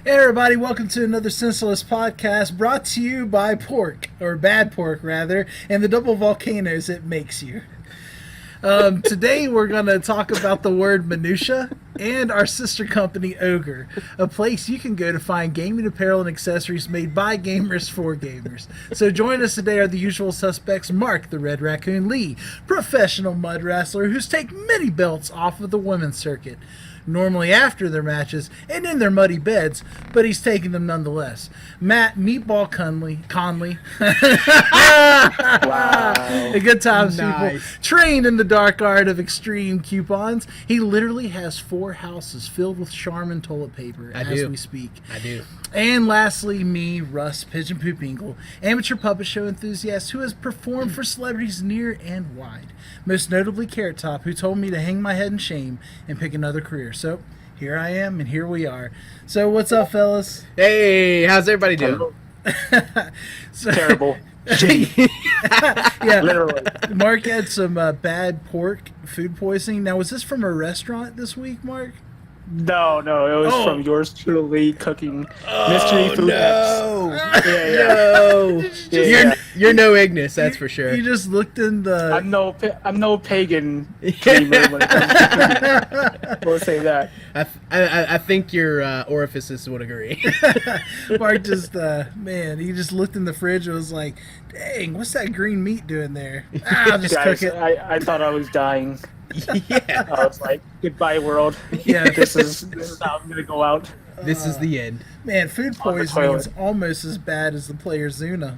Hey everybody, welcome to another Senseless podcast brought to you by pork, or bad pork rather, and the double volcanoes it makes you. Today we're going to talk about the word minutia and our sister company Ogre, a place you can go to find gaming apparel and accessories made by gamers for gamers. So join us today are the usual suspects: Mark the Red Raccoon Lee, professional mud wrestler who's taken many belts off of the women's circuit, normally after their matches and in their muddy beds, but he's taking them nonetheless. Matt Meatball Conley. Wow. Good times, Nice. people. Trained in the dark art of extreme coupons. He literally has 4 houses filled with Charmin toilet paper as we speak. I do. And lastly, me, Russ Pigeon Poop Ingle, amateur puppet show enthusiast who has performed for celebrities near and wide. Most notably Carrot Top, who told me to hang my head in shame and pick another career. So here I am, and here we are. So what's up, fellas? Hey, how's everybody doing? Terrible. Yeah, Literally. Mark had some bad pork food poisoning. Now, was this from a restaurant this week, Mark? No, it was from yours truly cooking mystery food No. apps. No. Yeah. You're no Ignis, that's for sure. You just looked in the... I'm no pagan gamer when it comes to cooking. We'll say that. I think your orifices would agree. Mark just, he just looked in the fridge and was like, dang, what's that green meat doing there? I'll just Guys, cook it. I thought I was dying. Yeah. I was like, goodbye world. Yeah. This is how I'm gonna go out. This is the end. Man, food On the poisoning is toilet. almost as bad as the player Zuna.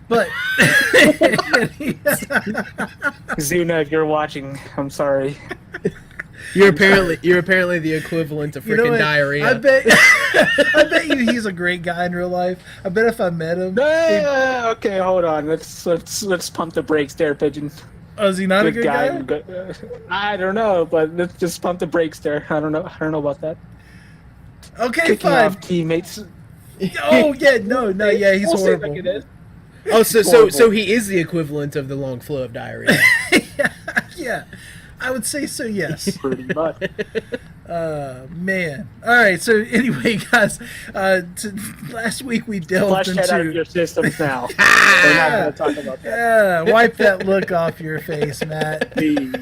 But, Zuna, if you're watching, I'm sorry. You're apparently the equivalent of you know freaking what? diarrhea. I bet you he's a great guy in real life. I bet if I met him... Okay, hold on. Let's pump the brakes there, Pigeon. Oh, is he not a good guy? I don't know, but let's just pump the brakes there. I don't know about that. Okay, Kicking fine. off teammates. Oh, yeah, no, yeah, he's We'll see if I horrible. can edit. Oh, so Horrible. he is the equivalent of the long flow of diarrhea. Yeah, I would say so, yes. Pretty much. Man. All right, so anyway, guys, last week we delved Flush that out of into... your systems now. We're not going to talk about that. Yeah, wipe that look off your face, Matt. Please.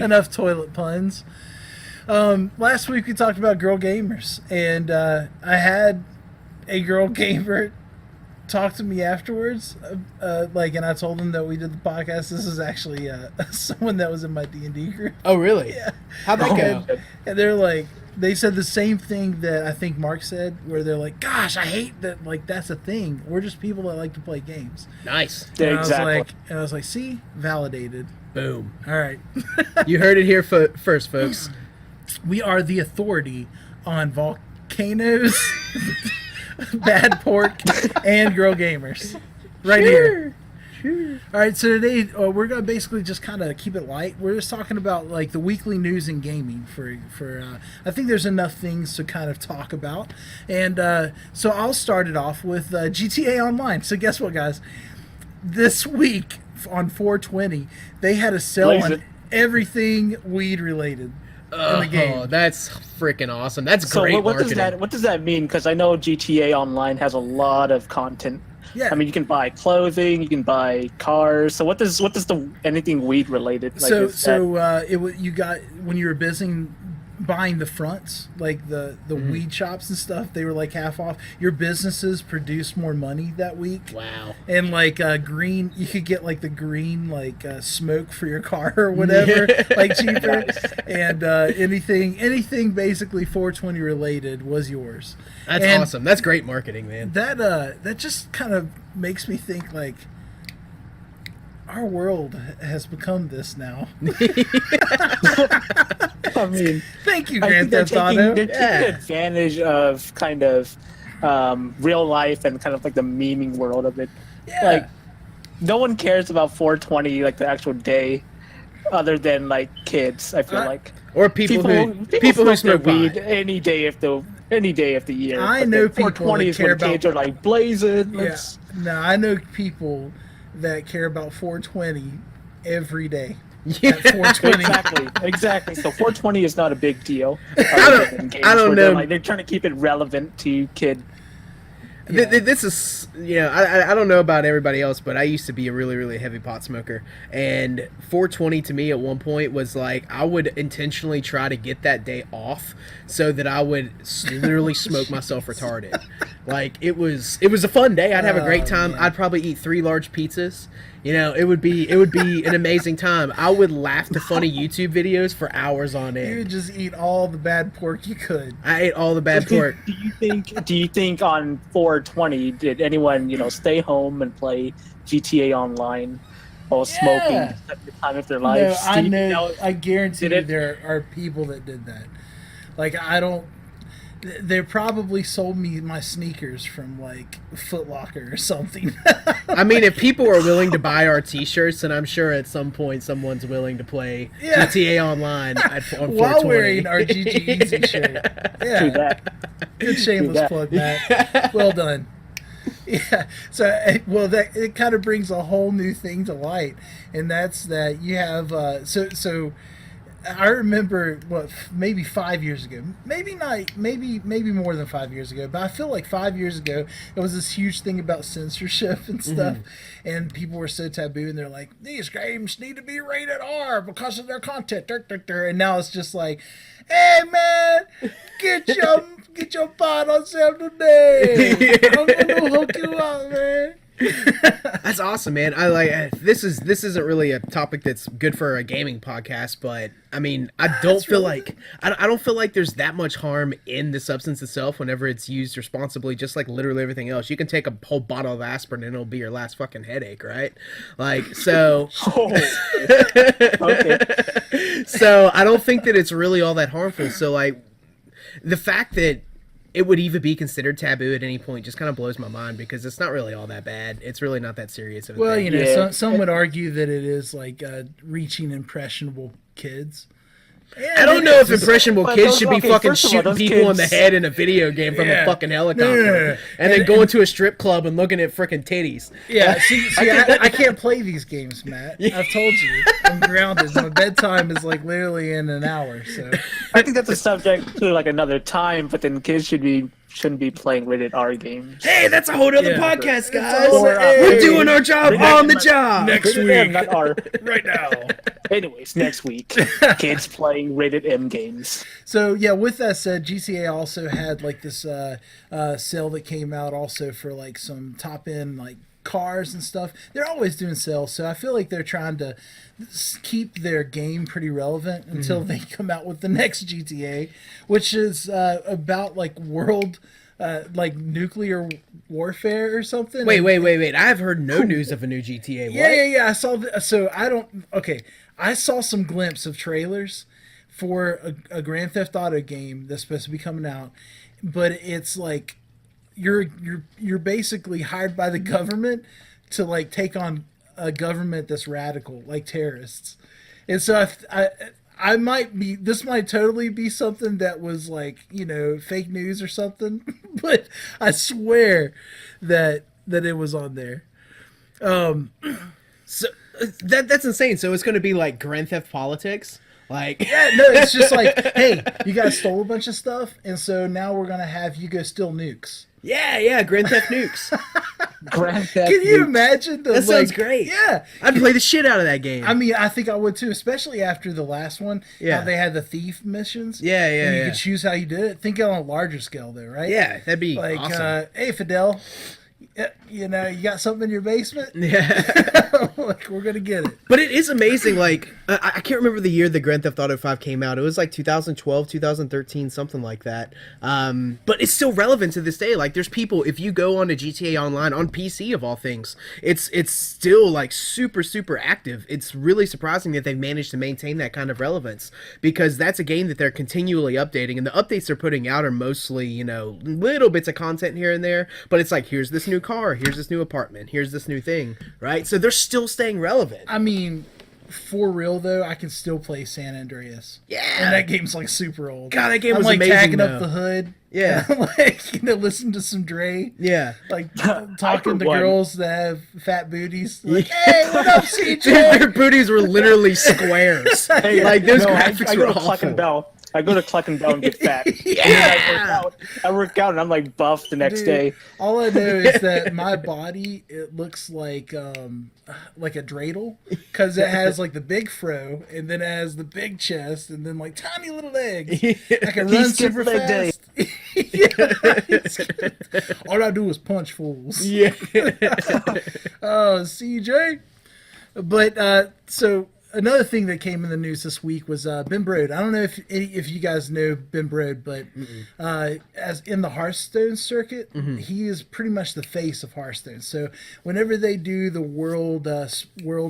Enough toilet puns. Last week we talked about girl gamers, and I had a girl gamer talk to me afterwards, and I told them that we did the podcast. This is actually someone that was in my D&D group, Oh, really? Yeah. How'd that go? and they're like, they said the same thing that I think Mark said, where they're like, gosh, I hate that, like, that's a thing. We're just people that like to play games. Nice. And Exactly. I was like, see? Validated. Boom. All right. You heard it here first, folks. We are the authority on volcanoes, bad pork, and girl gamers. Right here. Sure. All right, so today we're going to basically just kind of keep it light. We're just talking about like the weekly news in gaming for I think there's enough things to kind of talk about. And so I'll start it off with GTA Online. So guess what, guys? This week on 420, they had a sale Blaze on it. everything weed related in the game. Oh, that's freaking awesome. That's So great what marketing. does that mean? Because I know GTA Online has a lot of content. Yeah. I mean, you can buy clothing, you can buy cars. So what does the anything weed related? Like, You got when you were busy buying the fronts, like the weed shops and stuff, they were like half off. Your businesses produced more money that week. Wow. And like green, you could get like the green like smoke for your car or whatever, like cheaper. And anything basically 420 related was yours. That's And awesome. That's great marketing, man. That just kind of makes me think like our world has become this now. I mean, Thank you, I Grand think Theft Auto. they're taking advantage of kind of real life and kind of like the memeing world of it. Yeah. Like, no one cares about 420, like the actual day, other than like kids. I feel like Or people who smoke weed weed. any day of the year. I But know then people 420 that is care when about- kids are like blazing. Yeah. Let's- No, I know people that care about 420 every day. at 420. Exactly. So 420 is not a big deal. I don't know. They're trying to keep it relevant to kid. Yeah. This is, I don't know about everybody else, but I used to be a really, really heavy pot smoker. And 420 to me at one point was like, I would intentionally try to get that day off so that I would literally smoke myself retarded. Like, it was a fun day. I'd have a great time. Man. I'd probably eat 3 large pizzas. It would be an amazing time. I would laugh to funny YouTube videos for hours on end. You would just eat all the bad pork you could. I ate all the bad pork. Do you think on 420 did anyone stay home and play GTA Online while smoking at the time of their lives? I guarantee you there are people that did that. Like, they probably sold me my sneakers from like Foot Locker or something. I mean, if people are willing to buy our T-shirts, then I'm sure at some point someone's willing to play GTA Online on 420. While wearing our GG Easy shirt. Yeah. That. Good shameless plug, Matt. Well done. Yeah. So, that it kind of brings a whole new thing to light, and that's that you have so. I remember maybe 5 years ago, maybe more than 5 years ago, but I feel like 5 years ago there was this huge thing about censorship and stuff, and people were so taboo, and they're like, these games need to be rated R because of their content, and now it's just like, hey man, get your pot on sale today. I'm gonna hook you up, man. That's awesome, man. I like this isn't really a topic that's good for a gaming podcast, but I mean, I don't feel like there's that much harm in the substance itself whenever it's used responsibly, just like literally everything else. You can take a whole bottle of aspirin and it'll be your last fucking headache, right? Like, so Okay. So I don't think that it's really all that harmful. So like the fact that it would even be considered taboo at any point just kind of blows my mind because it's not really all that bad. It's really not that serious of a thing. Some would argue that it is like reaching impressionable kids. Yeah, I don't know if impressionable kids those- should be okay, fucking first of all, shooting those people in the kids- head in a video game from a fucking helicopter. No. And then going to a strip club and looking at freaking titties. Yeah, see, I can't play these games, Matt. I've told you, I'm grounded. My bedtime is like literally in an hour. So I think that's a subject to like another time, but then kids shouldn't be playing rated R games. Hey, that's a whole other Yeah. podcast, guys. Or, We're doing our job on the job. Next Rated M, week. not R. right now. Anyways, next week, kids playing rated M games. So yeah, with that said, GTA also had like this sale that came out also for like some top end like cars and stuff. They're always doing sales, so I feel like they're trying to keep their game pretty relevant until they come out with the next GTA, which is about like world like nuclear warfare or something. Wait. I've heard no news of a new GTA. What? Yeah. I saw I saw some glimpse of trailers for a Grand Theft Auto game that's supposed to be coming out, but it's like you're basically hired by the government to like take on a government that's radical, like terrorists. And so I might be, this might totally be something that was like, fake news or something, but I swear that it was on there. So that's insane. So it's going to be like Grand Theft Politics? Like, Yeah, no, it's just like, hey, you guys stole a bunch of stuff, and so now we're gonna have you go steal nukes. yeah, Grand Theft Nukes. Grand Theft Can you Nukes. imagine the That sounds great. Yeah, I'd play the shit out of that game. I mean, I think I would too, especially after the last one. Yeah. How they had the thief missions. Yeah, And you yeah. could choose how you did it. Think on a larger scale, though, right? Yeah, that'd be Like, awesome. hey, Fidel, you got something in your basement? Yeah. Like, we're gonna get it. But it is amazing, like, I can't remember the year the Grand Theft Auto 5 came out. It was like 2012, 2013, something like that. But it's still relevant to this day. Like, there's people, if you go on to GTA Online, on PC of all things, it's still, like, super, super active. It's really surprising that they've managed to maintain that kind of relevance, because that's a game that they're continually updating, and the updates they're putting out are mostly, little bits of content here and there, but it's like, here's this new car, here's this new apartment, here's this new thing, right? So they're still staying relevant. I mean, for real though, I can still play San Andreas. Yeah. And that game's like super old. God, that game I'm was like amazing, tagging though. up the hood. Yeah. Like, listen to some Dre. Yeah. Like for talking to one- girls that have fat booties. Like, hey, what up, CJ? Dude, their booties were literally squares. Hey, Like, those no, graphics I were go to Cluck awful. and Bell. I go to Cluck and Bell and get fat. Yeah. And then I work out and I'm like buff the next Dude, day. all I know is that my body, it looks like a dreidel, because it has like the big fro, and then it has the big chest, and then like tiny little legs. I can run skipped super leg day. fast. Yeah. All I do is punch fools. Yeah. Oh, CJ. But so another thing that came in the news this week was Ben Brode. I don't know if you guys know Ben Brode, but as in the Hearthstone circuit, he is pretty much the face of Hearthstone. So whenever they do the world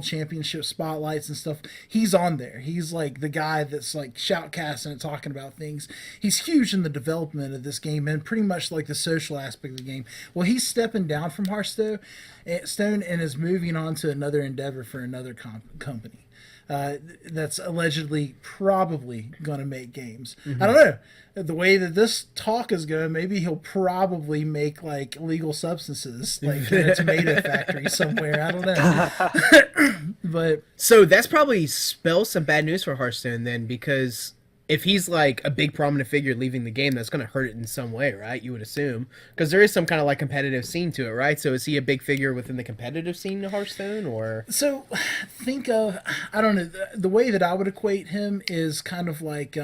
championship spotlights and stuff, he's on there. He's like the guy that's like shoutcasting and talking about things. He's huge in the development of this game and pretty much like the social aspect of the game. Well, he's stepping down from Hearthstone and is moving on to another endeavor for another company. That's allegedly probably going to make games. I don't know. The way that this talk is going, maybe he'll probably make like illegal substances, like in a tomato factory somewhere. I don't know. But So that's probably spells some bad news for Hearthstone then, because if he's like a big prominent figure leaving the game, that's going to hurt it in some way, right? You would assume, because there is some kind of like competitive scene to it, right? So is he a big figure within the competitive scene of Hearthstone, or? so think of, I don't know, the way that I would equate him is kind of like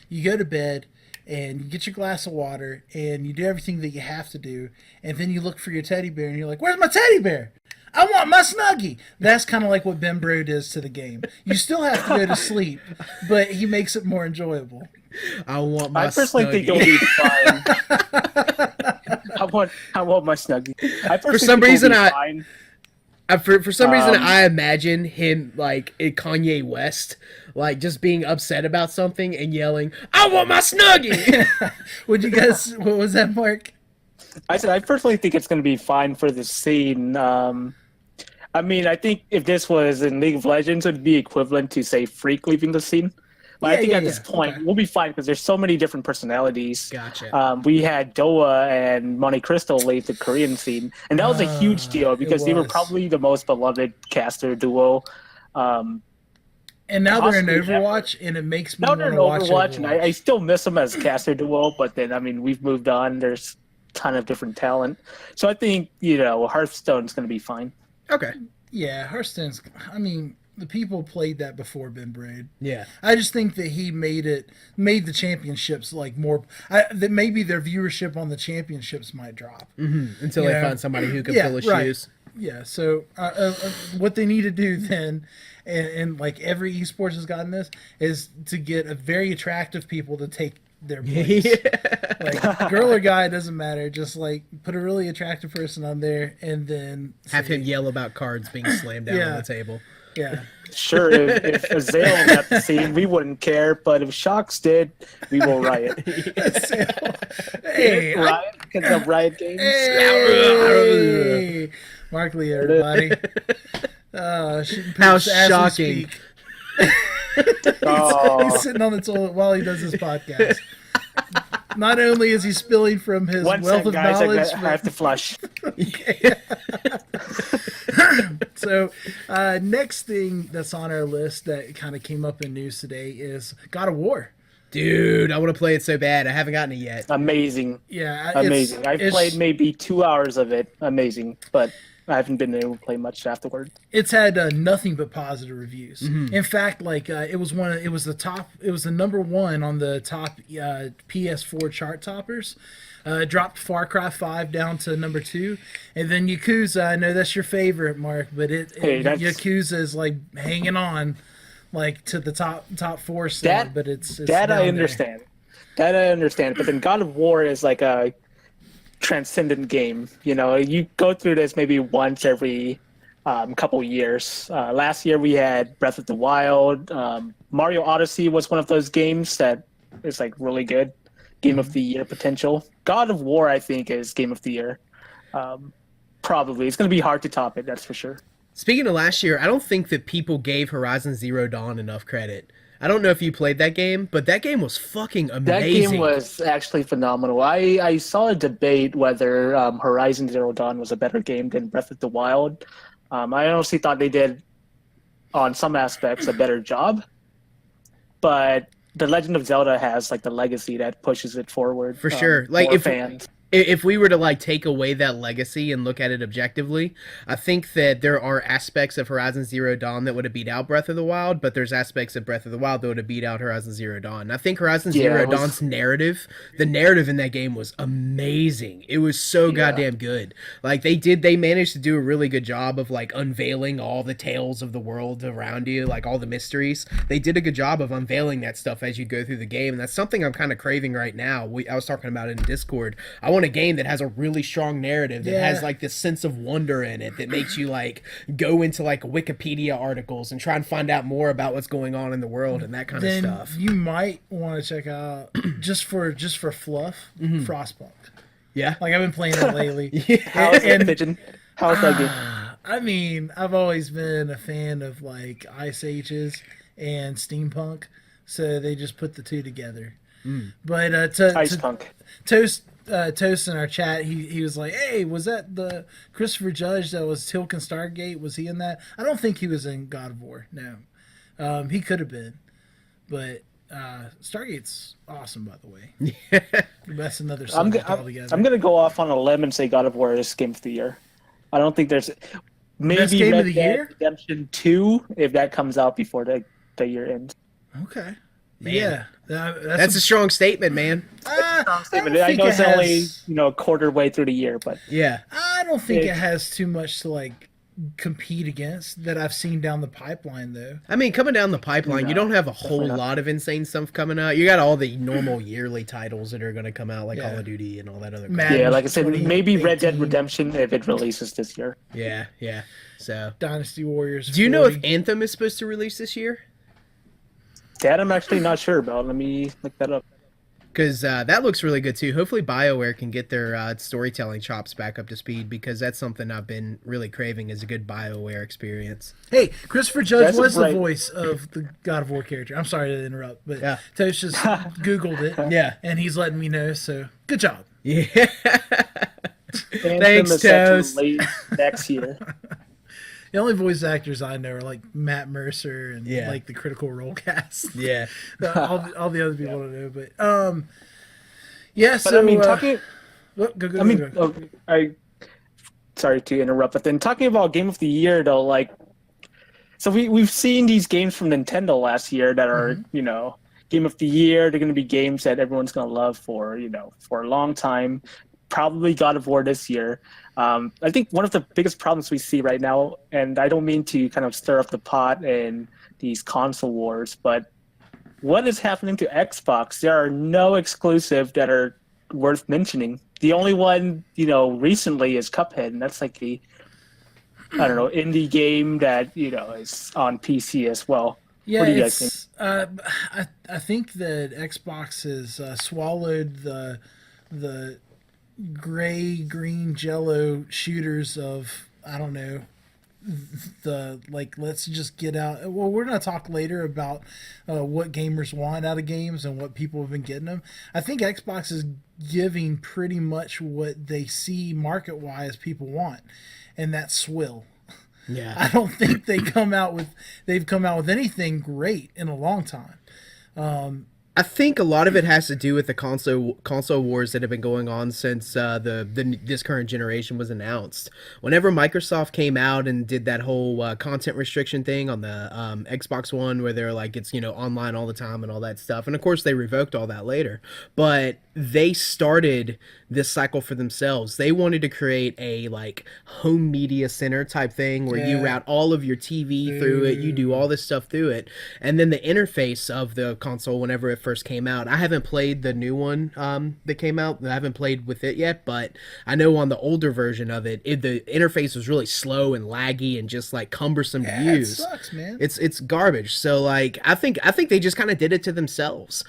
you go to bed and you get your glass of water and you do everything that you have to do, and then you look for your teddy bear and you're like, where's my teddy bear? I want my Snuggie. That's kind of like what Ben Brode is to the game. You still have to go to sleep, but he makes it more enjoyable. I want my I personally think it'll be fine. I want my Snuggie. I personally some think reason, it'll be fine. For some reason, I imagine him like Kanye West, like just being upset about something and yelling, "I want my Snuggie!" Would you guys? What was that, Mark? I said I personally think it's going to be fine for the scene. I mean, I think if this was in League of Legends, it would be equivalent to, say, Freak leaving the scene. But I think at this point, okay. we'll be fine because there's so many different personalities. Gotcha. We had Doa and Monte Cristo leave the Korean scene, and that was a huge deal because they were was. probably the most beloved caster duo. And now they're in Possibly Overwatch, and it makes me Now want they're in to watch Overwatch, and I still miss them as caster duo, but then, I mean, we've moved on. There's a ton of different talent. So I think, Hearthstone's going to be fine. Okay. Yeah, Hearthstone's. I mean, the people played that before Ben Brode. Yeah. I just think that he made the championships like more. That maybe their viewership on the championships might drop Until they find somebody who can fill his right. shoes. Yeah. So what they need to do then, and like every esports has gotten this, is to get a very attractive people to take their place. Like girl or guy, doesn't matter. Just like put a really attractive person on there, and then Have him yell about cards being slammed down on the table. Yeah. Sure, if Azale left the scene, we wouldn't care, but if Shocks did, we will riot. Hey, Riot because of Riot Games. hey. Mark Lee, everybody. How shocking. He's sitting on the toilet while he does his podcast. Not only is he spilling from his One wealth second, of guys, knowledge, I have to flush. So next thing that's on our list that kind of came up in news today is God of War. Dude, I want to play it so bad. I haven't gotten it yet. Amazing. Yeah, Amazing. I've played maybe 2 hours of it. Amazing. But I haven't been able to play much afterward. It's had nothing but positive reviews. In fact, like it was the number one on the top PS4 chart toppers. Dropped Far Cry 5 down to number 2, and then Yakuza. I know that's your favorite, Mark, but Yakuza is like hanging on, like to the top 4 still. But it's that I down understand. That I understand. But then God of War is like a transcendent game. You go through this maybe once every couple years. Last year we had Breath of the Wild. Mario Odyssey was one of those games that is like really good. Game of the Year potential. God of War, I think, is Game of the Year. Probably. It's going to be hard to top it, that's for sure. Speaking of last year, I don't think that people gave Horizon Zero Dawn enough credit. I don't know if you played that game, but that game was fucking amazing. That game was actually phenomenal. I saw a debate whether Horizon Zero Dawn was a better game than Breath of the Wild. I honestly thought they did, on some aspects, a better job. But The Legend of Zelda has like the legacy that pushes it forward. For sure. Like for fans. If we were to like take away that legacy and look at it objectively, I think that there are aspects of Horizon Zero Dawn that would have beat out Breath of the Wild, but there's aspects of Breath of the Wild that would have beat out Horizon Zero Dawn. I think Horizon Zero Dawn's narrative, the narrative in that game was amazing. It was so goddamn good. Like they managed to do a really good job of like unveiling all the tales of the world around you, like all the mysteries. They did a good job of unveiling that stuff as you go through the game, and that's something I'm kind of craving right now. I was talking about it in Discord. I want a game that has a really strong narrative that has like this sense of wonder in it that makes you like go into like Wikipedia articles and try and find out more about what's going on in the world and that kind of stuff. You might want to check out just for fluff, Frostpunk. Yeah, like I've been playing it lately. How's that game? I mean, I've always been a fan of like Ice Ages and steampunk, so they just put the two together. But Ice Punk. Toast in our chat, he was like, hey, was that the Christopher Judge that was Tilk and Stargate? Was he in that? I don't think he was in God of War, no. He could have been. But Stargate's awesome, by the way. That's another subject altogether. I'm going to go off on a limb and say God of War is Game of the Year. I don't think there's... Maybe Best game Red of the Dead year? Redemption 2, if that comes out before the year ends. Okay. Man. Yeah. That's a strong statement, man. I know it's only a quarter way through the year, but yeah, I don't think it has too much to like compete against that I've seen down the pipeline though. I mean, coming down the pipeline, you don't have a whole lot of insane stuff coming out. You got all the normal yearly titles that are going to come out, like Call of Duty and all that other. Yeah, like I said, maybe Red Dead Redemption if it releases this year. Yeah. So Dynasty Warriors. Do you know if Anthem is supposed to release this year? That I'm actually not sure about. Let me look that up. Because that looks really good too. Hopefully BioWare can get their storytelling chops back up to speed, because that's something I've been really craving, is a good BioWare experience. Hey, Christopher Judge was the voice of the God of War character. I'm sorry to interrupt, but Tosh just Googled it. Yeah. And he's letting me know, so good job. Yeah. Thanks, Toast. Next year. The only voice actors I know are like Matt Mercer and like the Critical Role cast. Yeah. all the other people I don't know, but yeah. So but I mean, talking. Go. Sorry to interrupt, but then talking about Game of the Year though, like, so we've seen these games from Nintendo last year that are Game of the Year. They're going to be games that everyone's going to love for a long time. Probably God of War this year. I think one of the biggest problems we see right now, and I don't mean to kind of stir up the pot in these console wars, but what is happening to Xbox? There are no exclusives that are worth mentioning. The only one, recently is Cuphead, and that's like the, indie game that, is on PC as well. Yeah, what do you guys think? I think that Xbox has swallowed the gray green jello shooters of let's just get out. Well, we're gonna talk later about what gamers want out of games and what people have been getting them. I think Xbox is giving pretty much what they see market wise people want, and that's swill. Yeah, I don't think they've come out with anything great in a long time. I think a lot of it has to do with the console wars that have been going on since this current generation was announced. Whenever Microsoft came out and did that whole content restriction thing on the Xbox One, where they're like, it's online all the time and all that stuff, and of course they revoked all that later, but they started this cycle for themselves. They wanted to create a like home media center type thing where you route all of your TV through it, you do all this stuff through it, and then the interface of the console whenever it first came out. I haven't played the new one that came out. I haven't played with it yet, but I know on the older version of it, the interface was really slow and laggy and just like cumbersome to use. It sucks, man. It's garbage. So like I think they just kind of did it to themselves.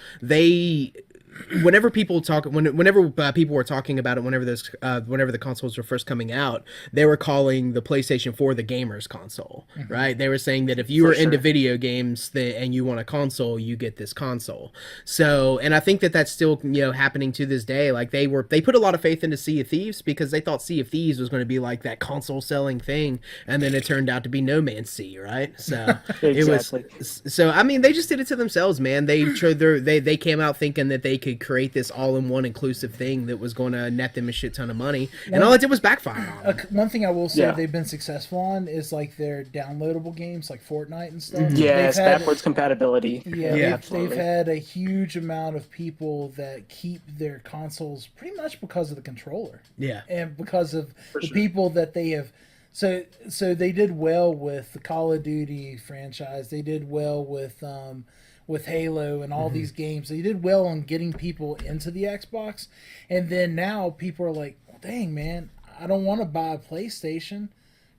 whenever people talk, whenever people were talking about it, whenever the consoles were first coming out, they were calling the PlayStation 4 the gamers console, right? They were saying that if you were into video games and you want a console, you get this console. So, and I think that that's still, happening to this day. Like they put a lot of faith into Sea of Thieves because they thought Sea of Thieves was going to be like that console selling thing, and then it turned out to be No Man's Sea, right? So Exactly. I mean, they just did it to themselves, man. They came out thinking that they could create this all-in-one inclusive thing that was going to net them a shit ton of money, and all it did was backfire on them. One thing I will say Yeah. they've been successful on is like their downloadable games, like Fortnite and stuff. Yes, They've had- backwards compatibility. Yeah, Yeah, they've had a huge amount of people that keep their consoles pretty much because of the controller. Yeah. And because of the sure. people that they have. So they did well with the Call of Duty franchise. They did well with Halo and all these games. They did well on getting people into the Xbox. And then now people are like, dang, man, I don't want to buy a PlayStation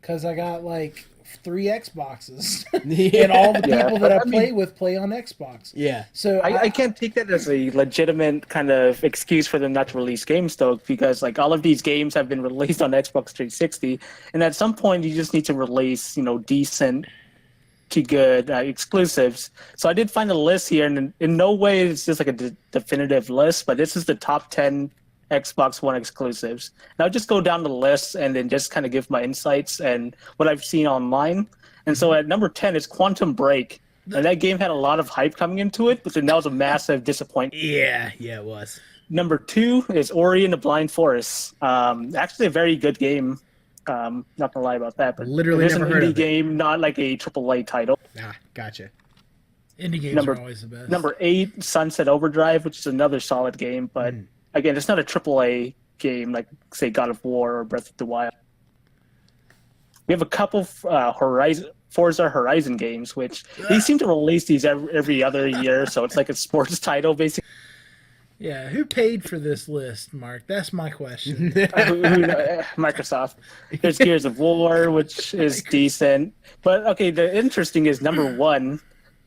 because I got like 3 Xboxes. And all the Yeah, people but that I I play with play on Xbox. Yeah. So I can't take that as a legitimate kind of excuse for them not to release games, though, because like all of these games have been released on Xbox 360, and at some point you just need to release, decent to good exclusives. So I did find a list here, and in no way it's just like a definitive list, but this is the top 10 Xbox One exclusives. And I'll just go down the list and then just kind of give my insights and what I've seen online. And so at number 10 is Quantum Break. And that game had a lot of hype coming into it, but then that was a massive disappointment. Yeah, it was. Number 2 is Ori and the Blind Forest. Actually a very good game. Not gonna lie about that, but Literally it is never an heard indie of it. game, not like a AAA title. Ah, gotcha. indie games number- are always the best. Number 8, Sunset Overdrive, which is another solid game, but again, it's not a AAA game like, say, God of War or Breath of the Wild. We have a couple Forza Horizon games, which they seem to release these every other year, so it's like a sports title, basically. Yeah, who paid for this list, Mark? That's my question. Microsoft. There's Gears of War, which is decent. But, okay, the interesting is number 1,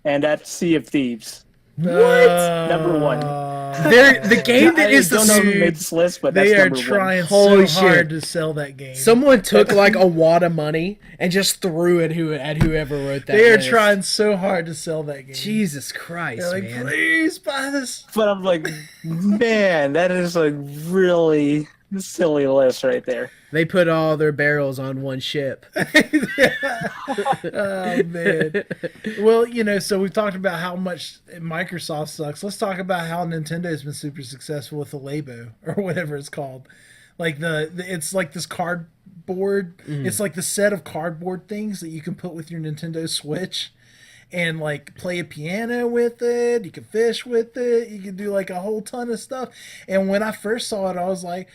and that's Sea of Thieves. Number 1. They're the game that I is don't know who the made this list, but that's They are number 1. trying Holy so hard shit. to sell that game. someone took like a wad of money and just threw it at whoever wrote that. They are list. trying so hard to sell that game. Jesus Christ, They're like, man. please buy this. But I'm like, man, that is a really silly list right there. They put all their barrels on one ship. Oh man. Well, so we've talked about how much Microsoft sucks. Let's talk about how Nintendo's been super successful with the Labo or whatever it's called. Like it's like this cardboard. It's like the set of cardboard things that you can put with your Nintendo Switch. And like play a piano with it, you can fish with it, you can do like a whole ton of stuff. And when I first saw it, I was like,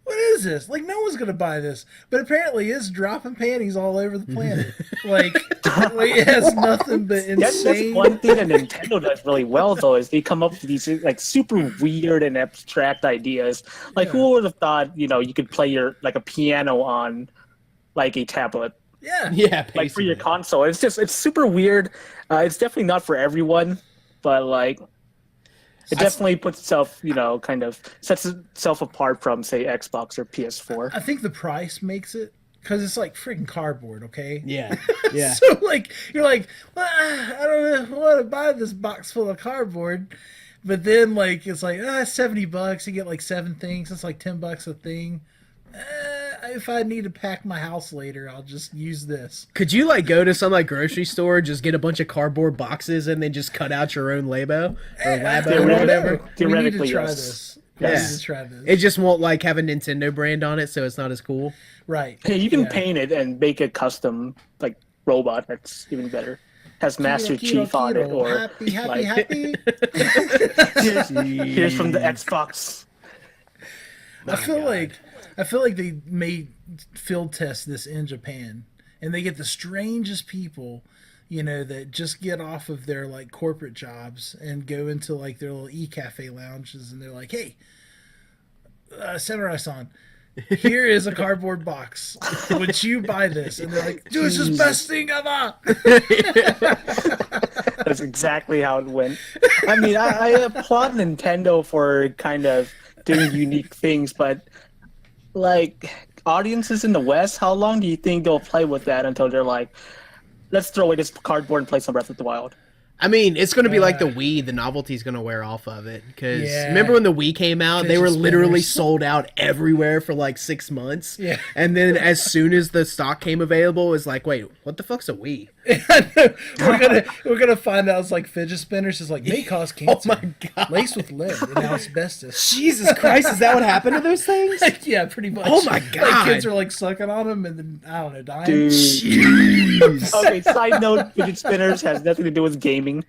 what is this? Like, no one's gonna buy this. But apparently, it's dropping panties all over the planet. like it has nothing but That's insane. one thing that Nintendo does really well, though, is they come up with these like super weird and abstract ideas. Like, who would have thought, you could play a piano on like a tablet? Yeah, Yeah, Like for your basically. console. It's super weird. It's definitely not for everyone, but like it definitely puts itself, kind of sets itself apart from, say, Xbox or PS4. I think the price makes it because it's like freaking cardboard. Okay. Yeah, yeah. So like you're like, well, I don't want to buy this box full of cardboard, but then like it's like $70. You get like 7 things. It's like $10 a thing. If I need to pack my house later, I'll just use this. Could you like go to some like grocery store, just get a bunch of cardboard boxes, and then just cut out your own Labo or Labo or whatever? We need to Theoretically, try yes. this. Yes. We need to try this. It just won't like have a Nintendo brand on it, so it's not as cool. Right. Hey, you can Yeah. paint it and make a custom like robot that's even better. Has Master Keto, Chief on it, keto, or happy, like- happy. here's from the Xbox. I feel like they may field test this in Japan, and they get the strangest people, that just get off of their like corporate jobs and go into like their little e-cafe lounges, and they're like, "Hey, Samurai-san, here is a cardboard box. Would you buy this?" And they're like, "Dude, this is best thing ever." That's exactly how it went. I mean, I applaud Nintendo for kind of doing unique things, but like audiences in the West, how long do you think they'll play with that until they're like, let's throw away this cardboard and play some Breath of the Wild? I mean, it's going to be like the Wii. The novelty's going to wear off of it. Because Yeah. remember when the Wii came out, they Fidget were literally spinners. sold out everywhere for like 6 months. Yeah. And then as soon as the stock came available, it's like, wait, what the fuck's a Wii? we're gonna find out it's like fidget spinners is like may cause cancer. Oh my God. Laced with lead and asbestos. Jesus Christ, is that what happened to those things? Yeah, pretty much. Oh my Like God. kids are like sucking on them and then I don't know, dying. Dude. Jeez. Okay, side note, fidget spinners has nothing to do with gaming,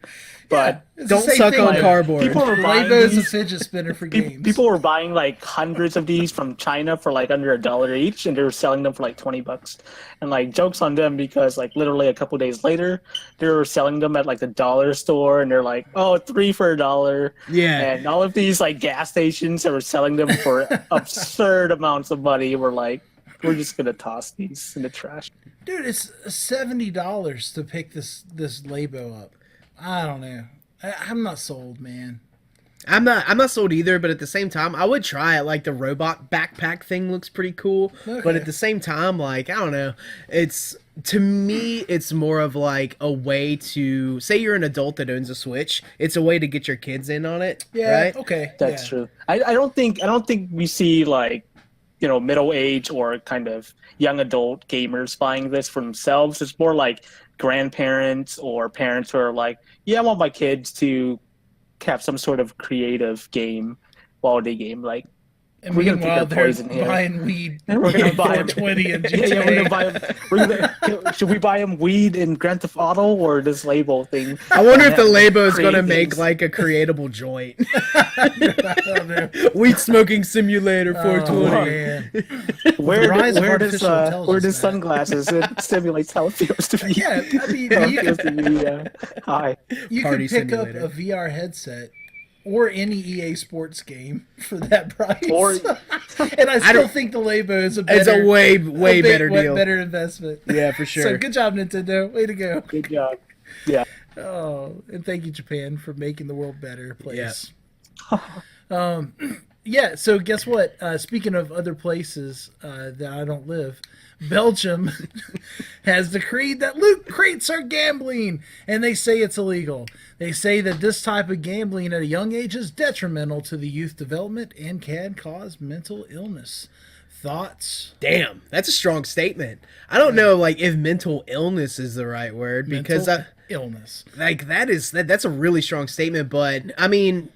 but It's the Don't same suck thing, on like, cardboard. people were buying Labo is a these. fidget spinner for games. People were buying like hundreds of these from China for like under $1 each, and they were selling them for like $20. And like jokes on them because like literally a couple days later, they were selling them at like the dollar store, and they're like, oh, 3 for $1. Yeah. And all of these like gas stations that were selling them for absurd amounts of money were like, we're just gonna toss these in the trash. Dude, it's $70 to pick this Labo up. I don't know. I'm not sold, man. I'm not sold either, but at the same time, I would try it. Like the robot backpack thing looks pretty cool, Okay. but at the same time, like I don't know, to me, it's more of like a way to say you're an adult that owns a Switch. It's a way to get your kids in on it, Yeah, right? okay. That's yeah. true. I don't think we see like, you know, middle age or kind of young adult gamers buying this for themselves. It's more like grandparents or parents who are like, yeah, I want my kids to have some sort of creative game while they game. Like, And we're gonna pick meanwhile, our they're poison here. buying weed. And we're gonna buy 420 and yeah, GTA. we're gonna buy them. Should we buy them weed in Grand Theft Auto or this label thing? I wonder if the Labo is Create gonna make things. like a creatable joint. I don't know. Weed smoking simulator 420. Oh, man. Where, rise of where does artificial intelligence, where does man. sunglasses? It simulates how it feels to be. Yeah, I mean, How it you, feels to be high. you Party could pick simulator. up a VR headset or any EA Sports game for that price. Or- and I still think the Labo is a better, It's a way big- better deal. better investment. Yeah, for sure. So good job, Nintendo. Way to go. Good job. Yeah. Oh, and thank you, Japan, for making the world a better place. Yeah. Yeah, so guess what? Speaking of other places that I don't live, Belgium has decreed that loot crates are gambling, and they say it's illegal. They say that this type of gambling at a young age is detrimental to the youth development and can cause mental illness. Thoughts? Damn, that's a strong statement. I don't know, like if mental illness is the right word because Mental illness. like that's a really strong statement. But I mean,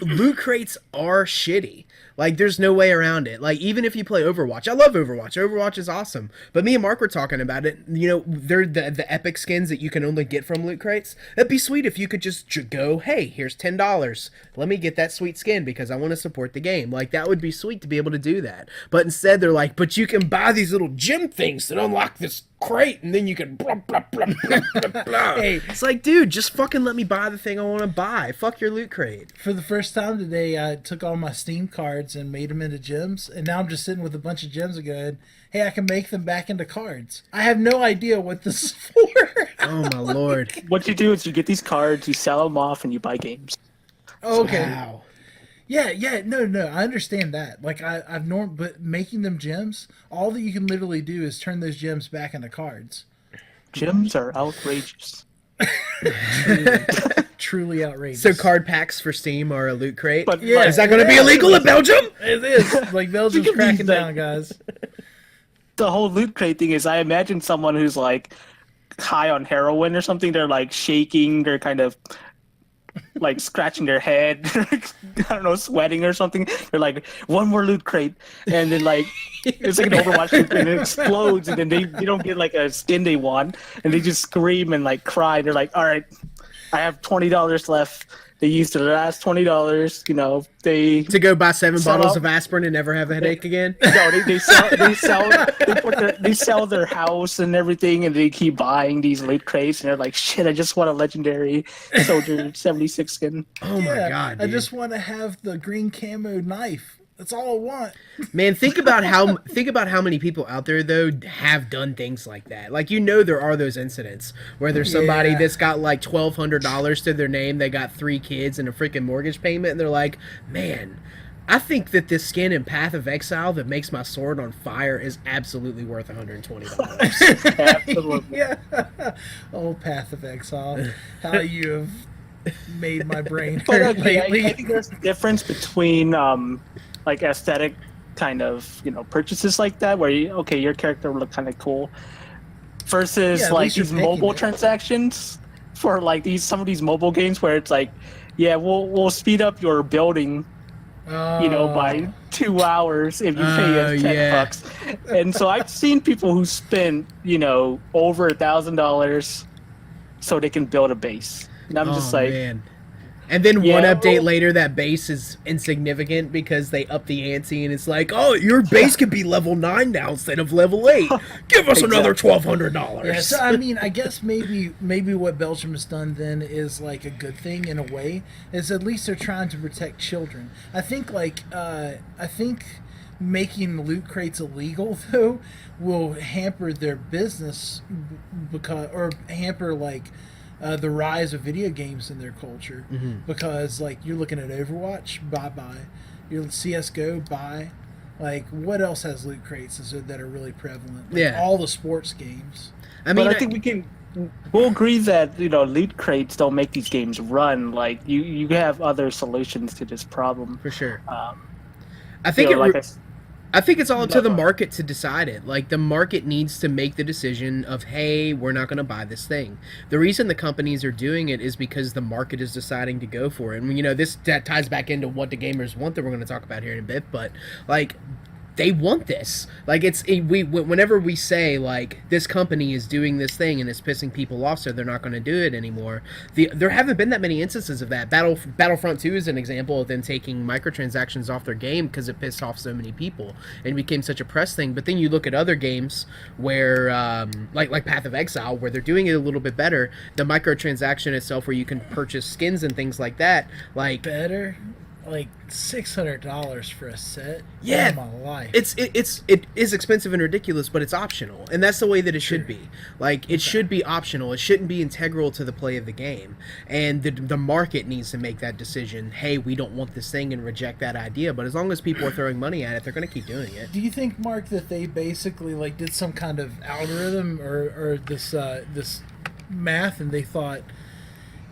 loot crates are shitty. Like, there's no way around it. Like, even if you play Overwatch, I love Overwatch. Overwatch is awesome. But me and Mark were talking about it. You know, they're the epic skins that you can only get from loot crates. That'd be sweet if you could just go, hey, here's $10. Let me get that sweet skin because I want to support the game. Like, that would be sweet to be able to do that. But instead, they're like, but you can buy these little gem things that unlock this crate, and then you can blah, blah, blah, blah, blah, blah. Hey. It's like, dude, just fucking let me buy the thing I want to buy. Fuck your loot crate. For the first time today, I took all my Steam cards and made them into gems, and now I'm just sitting with a bunch of gems and going, hey, I can make them back into cards. I have no idea what this is for. Oh, my lord. What you do is you get these cards, you sell them off, and you buy games. Okay. Wow. Yeah, no, I understand that. Like but making them gems, all that you can literally do is turn those gems back into cards. Gems are outrageous. Truly outrageous. So card packs for Steam are a loot crate? But Yeah. Is that going to be illegal in Belgium? It is. Like Belgium's Look at cracking these, down, like- guys. the whole loot crate thing is, I imagine someone who's like high on heroin or something. They're like shaking. They're kind of like scratching their head. I don't know, sweating or something. They're like, one more loot crate, and then like it's like an Overwatch loot crate, and it explodes, and then they don't get like a skin they want, and they just scream and like cry. They're like, all right, I have $20 left. They used their last $20. You know, they To go buy 7 Sell bottles out. of aspirin and never have a headache again? no, they sell their house and everything, and they keep buying these loot crates, and they're like, shit, I just want a legendary Soldier 76 skin. Oh my god, I dude. just want to have the green camo knife That's all I want. Man, think about how many people out there though have done things like that. Like, there are those incidents where there's somebody Yeah. that's got like $1,200 to their name, they got 3 kids and a freaking mortgage payment, and they're like, man, I think that this skin in Path of Exile that makes my sword on fire is absolutely worth $120. Absolutely. Yeah. Oh, Path of Exile. How you have made my brain But hurt okay, lately. I think there's a difference between like aesthetic kind of purchases like that, where your character will look kind of cool, versus Yeah, at like least you're these picking mobile it. transactions for like some of these mobile games where it's like, yeah, we'll speed up your building, by 2 hours if you pay Oh, us $10. yeah. And so I've seen people who spend over $1,000 so they can build a base, and I'm just like, man. And then Yeah, one update well- later, that base is insignificant because they up the ante, and it's like, oh, your base could be level 9 now instead of level 8. Give us another Exactly. $1,200. Yeah, so I mean, I guess maybe what Belgium has done then is like a good thing in a way. Is at least they're trying to protect children. I think making loot crates illegal though will hamper their business or hamper like the rise of video games in their culture, because like you're looking at Overwatch, bye, your CS:GO, bye. Like, what else has loot crates that are really prevalent? Like, Yeah. all the sports games. I mean, but I think we'll agree that loot crates don't make these games run. Like you have other solutions to this problem. for sure. Um, I think you know, like I think it's all up to the No. market to decide it. Like, the market needs to make the decision of, hey, we're not going to buy this thing. The reason the companies are doing it is because the market is deciding to go for it. And, that ties back into what the gamers want that we're going to talk about here in a bit. But, like, they want this. Like, whenever we say, like, this company is doing this thing and it's pissing people off, so they're not going to do it anymore. There haven't been that many instances of that. Battlefront 2 is an example of them taking microtransactions off their game because it pissed off so many people and became such a press thing. But then you look at other games where, like Path of Exile, where they're doing it a little bit better. The microtransaction itself, where you can purchase skins and things like that, like, Better, like $600 for a set. Yeah. Oh, my life. it is expensive and ridiculous, but it's optional, and that's the way that it should be. Like, it should be optional. It shouldn't be integral to the play of the game. And the market needs to make that decision. Hey, we don't want this thing, and reject that idea. But as long as people are throwing money at it, they're going to keep doing it. Do you think, Mark, that they basically like did some kind of algorithm or this math, and they thought,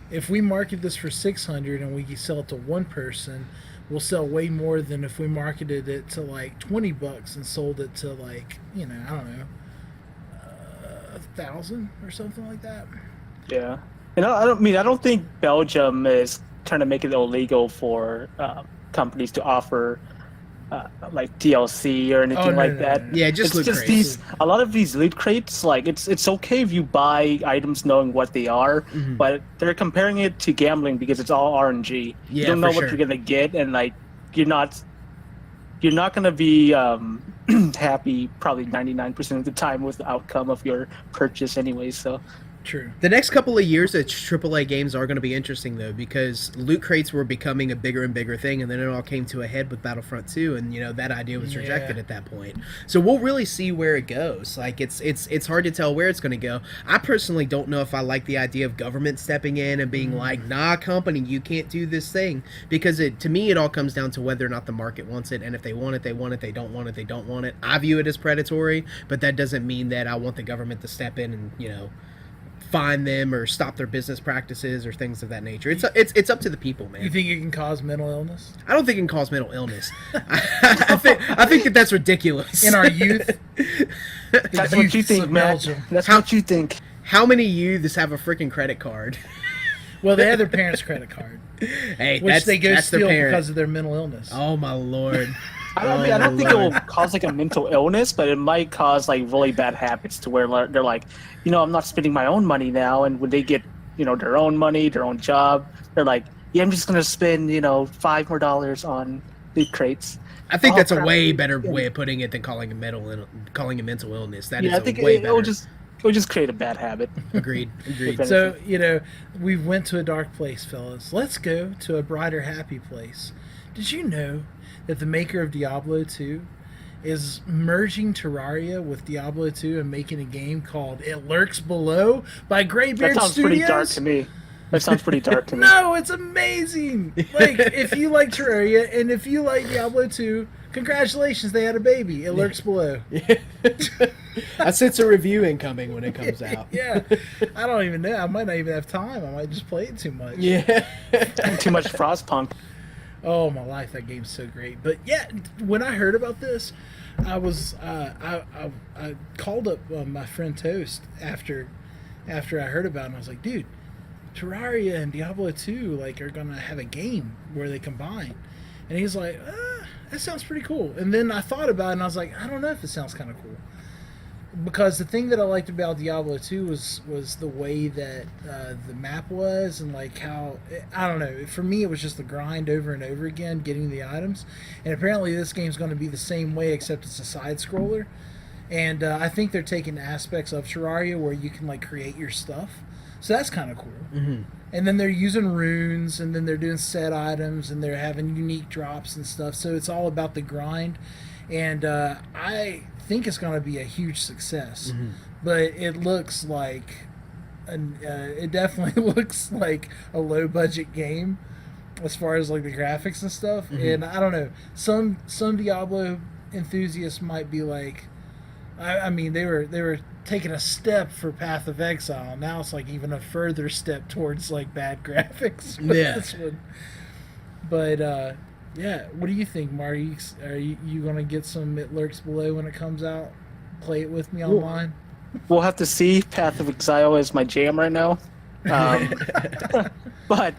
if we market this for 600 and we sell it to one person, we'll sell way more than if we marketed it to like $20 and sold it to like, I don't know, 1,000 or something like that. Yeah, and I don't think Belgium is trying to make it illegal for companies to offer like DLC or anything like that. Yeah, just loot crates. A lot of these loot crates, like it's okay if you buy items knowing what they are, but they're comparing it to gambling because it's all RNG. Yeah, You don't know for what sure. you're gonna get, and like you're not gonna be happy probably 99% of the time with the outcome of your purchase anyway. So True. The next couple of years at AAA games are going to be interesting, though, because loot crates were becoming a bigger and bigger thing, and then it all came to a head with Battlefront 2, and that idea was rejected at that point. So we'll really see where it goes. Like, it's hard to tell where it's going to go. I personally don't know if I like the idea of government stepping in and being like, nah, company, you can't do this thing, because to me it all comes down to whether or not the market wants it, and if they want it, they want it. They don't want it, they don't want it. I view it as predatory, but that doesn't mean that I want the government to step in and fine them or stop their business practices or things of that nature. It's up to the people, man. You think it can cause mental illness I don't think it can cause mental illness. I think that's ridiculous. in our youth? that's what you think, Matt. Belgium. That's what you think. How many youths have a freaking credit card? Well, they have their parents' credit card, Hey, which they go that's their steal parent. because of their mental illness. Oh my lord. I don't think it will cause like a mental illness, but it might cause like really bad habits to where they're like, I'm not spending my own money now, and when they get their own money, their own job, they're like, yeah, I'm just gonna spend $5 more on loot crates. I think that's a crap. way better way of putting it than calling it mental illness. That is I think way it better. will just create a bad habit. Agreed. So, we went to a dark place, fellas. Let's go to a brighter, happy place. Did you know that the maker of Diablo 2 is merging Terraria with Diablo 2 and making a game called It Lurks Below by Greybeard That sounds Studios. pretty dark to me. That sounds pretty dark to me. No, it's amazing. Like, if you like Terraria and if you like Diablo 2, congratulations, they had a baby. It Lurks Below. I sense a review incoming when it comes out. Yeah. I don't even know. I might not even have time. I might just play it too much. Yeah. Too much Frostpunk. Oh, my life, that game's so great. But yeah, when I heard about this, I was I called up my friend Toast after I heard about it, and I was like, dude, Terraria and Diablo 2 like are gonna have a game where they combine. And he's like, that sounds pretty cool. And then I thought about it and I was like, I don't know if it sounds kind of cool. Because the thing that I liked about Diablo 2 was the way that the map was, and like how, I don't know, for me it was just the grind over and over again, getting the items. And apparently this game's going to be the same way, except it's a side scroller. And I think they're taking aspects of Terraria where you can like create your stuff. So that's kind of cool. Mm-hmm. And then they're using runes, and then they're doing set items, and they're having unique drops and stuff. So it's all about the grind. And I think it's going to be a huge success. Mm-hmm. But it looks like, it definitely looks like a low budget game as far as like the graphics and stuff. Mm-hmm. And I don't know, some Diablo enthusiasts might be like, I mean, they were taking a step for Path of Exile. Now it's like even a further step towards like bad graphics. With this one. But yeah, what do you think, Marty? Are you gonna get some It Lurks Below when it comes out? Play it with me online. We'll have to see. Path of Exile is my jam right now. But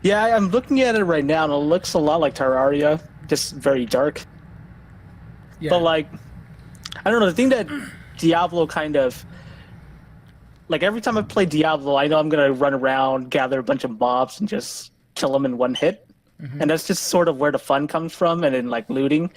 yeah, I'm looking at it right now, and it looks a lot like Terraria, just very dark. Yeah. But like, I don't know. The thing that Diablo kind of like, every time I play Diablo, I know I'm gonna run around, gather a bunch of mobs, and just kill them in one hit. Mm-hmm. And that's just sort of where the fun comes from, and in like looting.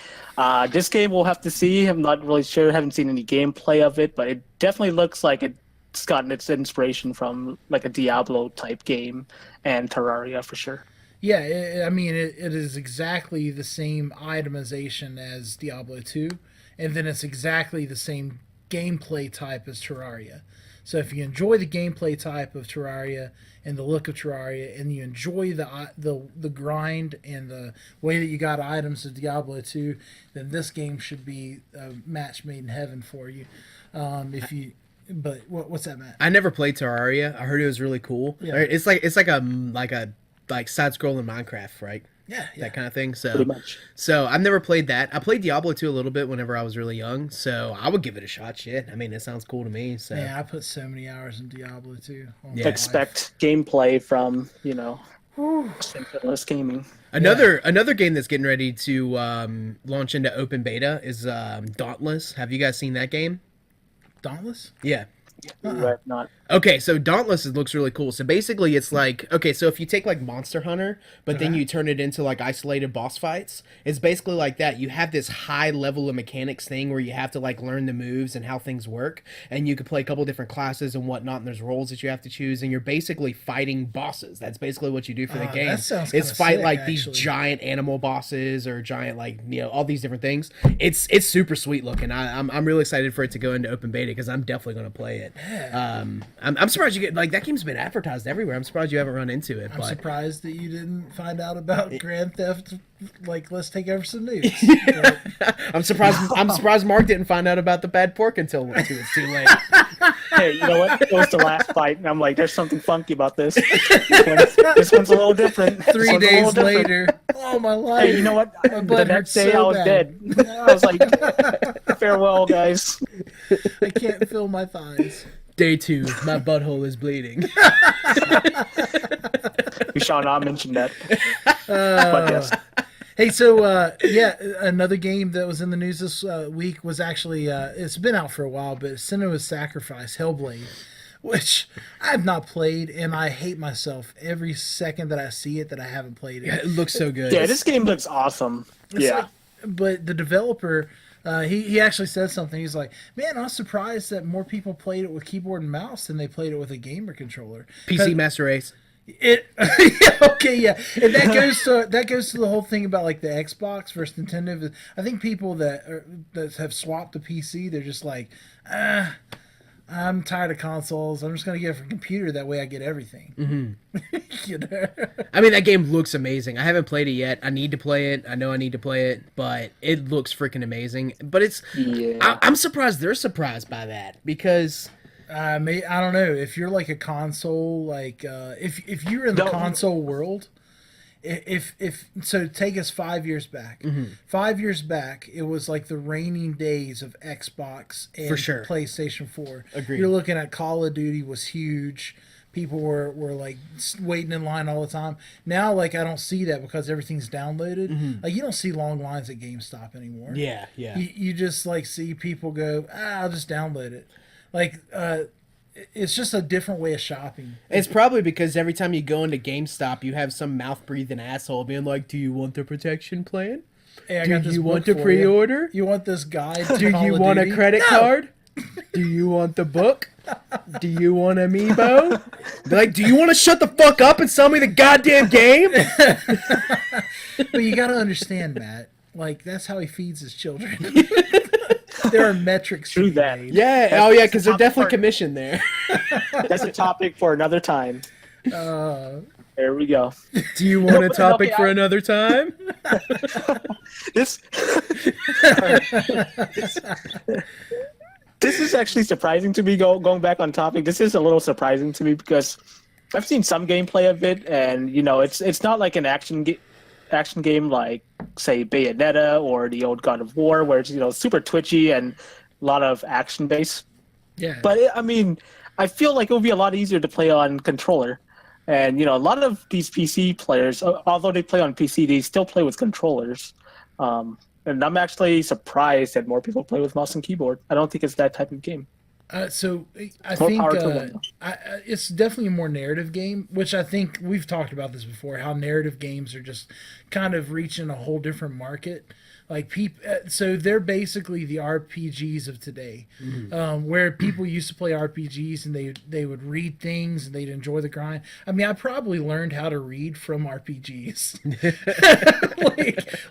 This game we'll have to see. I'm not really sure. I haven't seen any gameplay of it, but it definitely looks like it's gotten its inspiration from like a Diablo type game and Terraria for sure. Yeah, I mean, it is exactly the same itemization as Diablo 2, and then it's exactly the same gameplay type as Terraria. So if you enjoy the gameplay type of Terraria and the look of Terraria, and you enjoy the grind and the way that you got items of Diablo 2, then this game should be a match made in heaven for you. But what's that, Matt? I never played Terraria. I heard it was really cool. Yeah. It's like a side scrolling Minecraft, right? Yeah. That kind of thing. So Pretty much. So I've never played that. I played Diablo 2 a little bit whenever I was really young, so I would give it a shot. Shit, I mean, it sounds cool to me. So Man, I put so many hours in Diablo 2. Yeah. Expect gameplay from Synchronous Gaming. Another game that's getting ready to launch into open beta is Dauntless. Have you guys seen that game? Dauntless? Yeah. Right, not. Okay, so Dauntless looks really cool. So basically it's like, okay, so if you take like Monster Hunter, but then you turn it into like isolated boss fights, it's basically like that. You have this high level of mechanics thing where you have to like learn the moves and how things work, and you could play a couple different classes and whatnot, and there's roles that you have to choose, and you're basically fighting bosses. That's basically what you do for the game. That sounds It's kinda fight sick, like actually. these giant animal bosses or giant like, all these different things. It's super sweet looking. I'm really excited for it to go into open beta because I'm definitely going to play it. Yeah. I'm surprised you get like that game's been advertised everywhere. I'm surprised you haven't run into it. I'm But surprised that you didn't find out about Grand Theft. Like, let's take over some news. I'm surprised Mark didn't find out about the bad pork until it's too late. Hey, you know what? It was the last fight, and I'm like, there's something funky about this. This one's a little different. 3 days later, oh my life! Hey, you know what? My butt The hurts next day so I was bad. dead. I was like, farewell, guys. I can't feel my thighs. Day 2, my butthole is bleeding. We shall not mention that. But yes. Hey, so another game that was in the news this week was actually it's been out for a while, but Senua's Sacrifice, Hellblade, which I have not played, and I hate myself every second that I see it that I haven't played it. Yeah, it looks so good. Yeah, this game looks awesome. It's Yeah. like- but the developer, he actually said something. He's like, man, I was surprised that more people played it with keyboard and mouse than they played it with a gamer controller. PC Master Race. It yeah, okay, yeah, and that goes to the whole thing about like the Xbox versus Nintendo. I think people that have swapped to PC, they're just like, I'm tired of consoles. I'm just gonna get a computer. That way, I get everything. You know? I mean, that game looks amazing. I haven't played it yet. I need to play it. I know I need to play it, but it looks freaking amazing. But I'm surprised they're surprised by that because. I don't know if you're like a console, like if you're in the console world, if so, take us 5 years back. 5 years back, it was like the reigning days of Xbox and For sure. PlayStation 4. Agreed. You're looking at Call of Duty was huge. People were like waiting in line all the time. Now, like I don't see that because everything's downloaded. Like you don't see long lines at GameStop anymore. Yeah. You just like see people go, I'll just download it. Like, it's just a different way of shopping. It's probably because every time you go into GameStop, you have some mouth-breathing asshole being like, do you want the protection plan? Hey, I Do got this you book want to for pre-order? You want this guide to Do Call you of want a Duty? credit No! card? Do you want the book? Do you want Amiibo? They're like, do you want to shut the fuck up and sell me the goddamn game? But you got to understand, Matt. Like, that's how he feeds his children. There are metrics to True be that. made. Yeah, That's- yeah, that's because the they're top definitely part. commissioned there. That's a topic for another time. Uh, There we go. Do you want a topic Okay, for another time? This this is actually surprising to me. Going back on topic, this is a little surprising to me because I've seen some gameplay of it, and it's not like an action game like say Bayonetta or the old God of War, where it's super twitchy and a lot of action based. yeah. But I mean, I feel like it would be a lot easier to play on controller. And a lot of these PC players, although they play on PC, they still play with controllers. And I'm actually surprised that more people play with mouse and keyboard. I don't think it's that type of game. So I More think power to them, though. it's definitely a more narrative game, which I think we've talked about this before. How narrative games are just kind of reaching a whole different market. Like so they're basically the RPGs of today, where people used to play RPGs and they would read things and they'd enjoy the grind. I mean, I probably learned how to read from RPGs.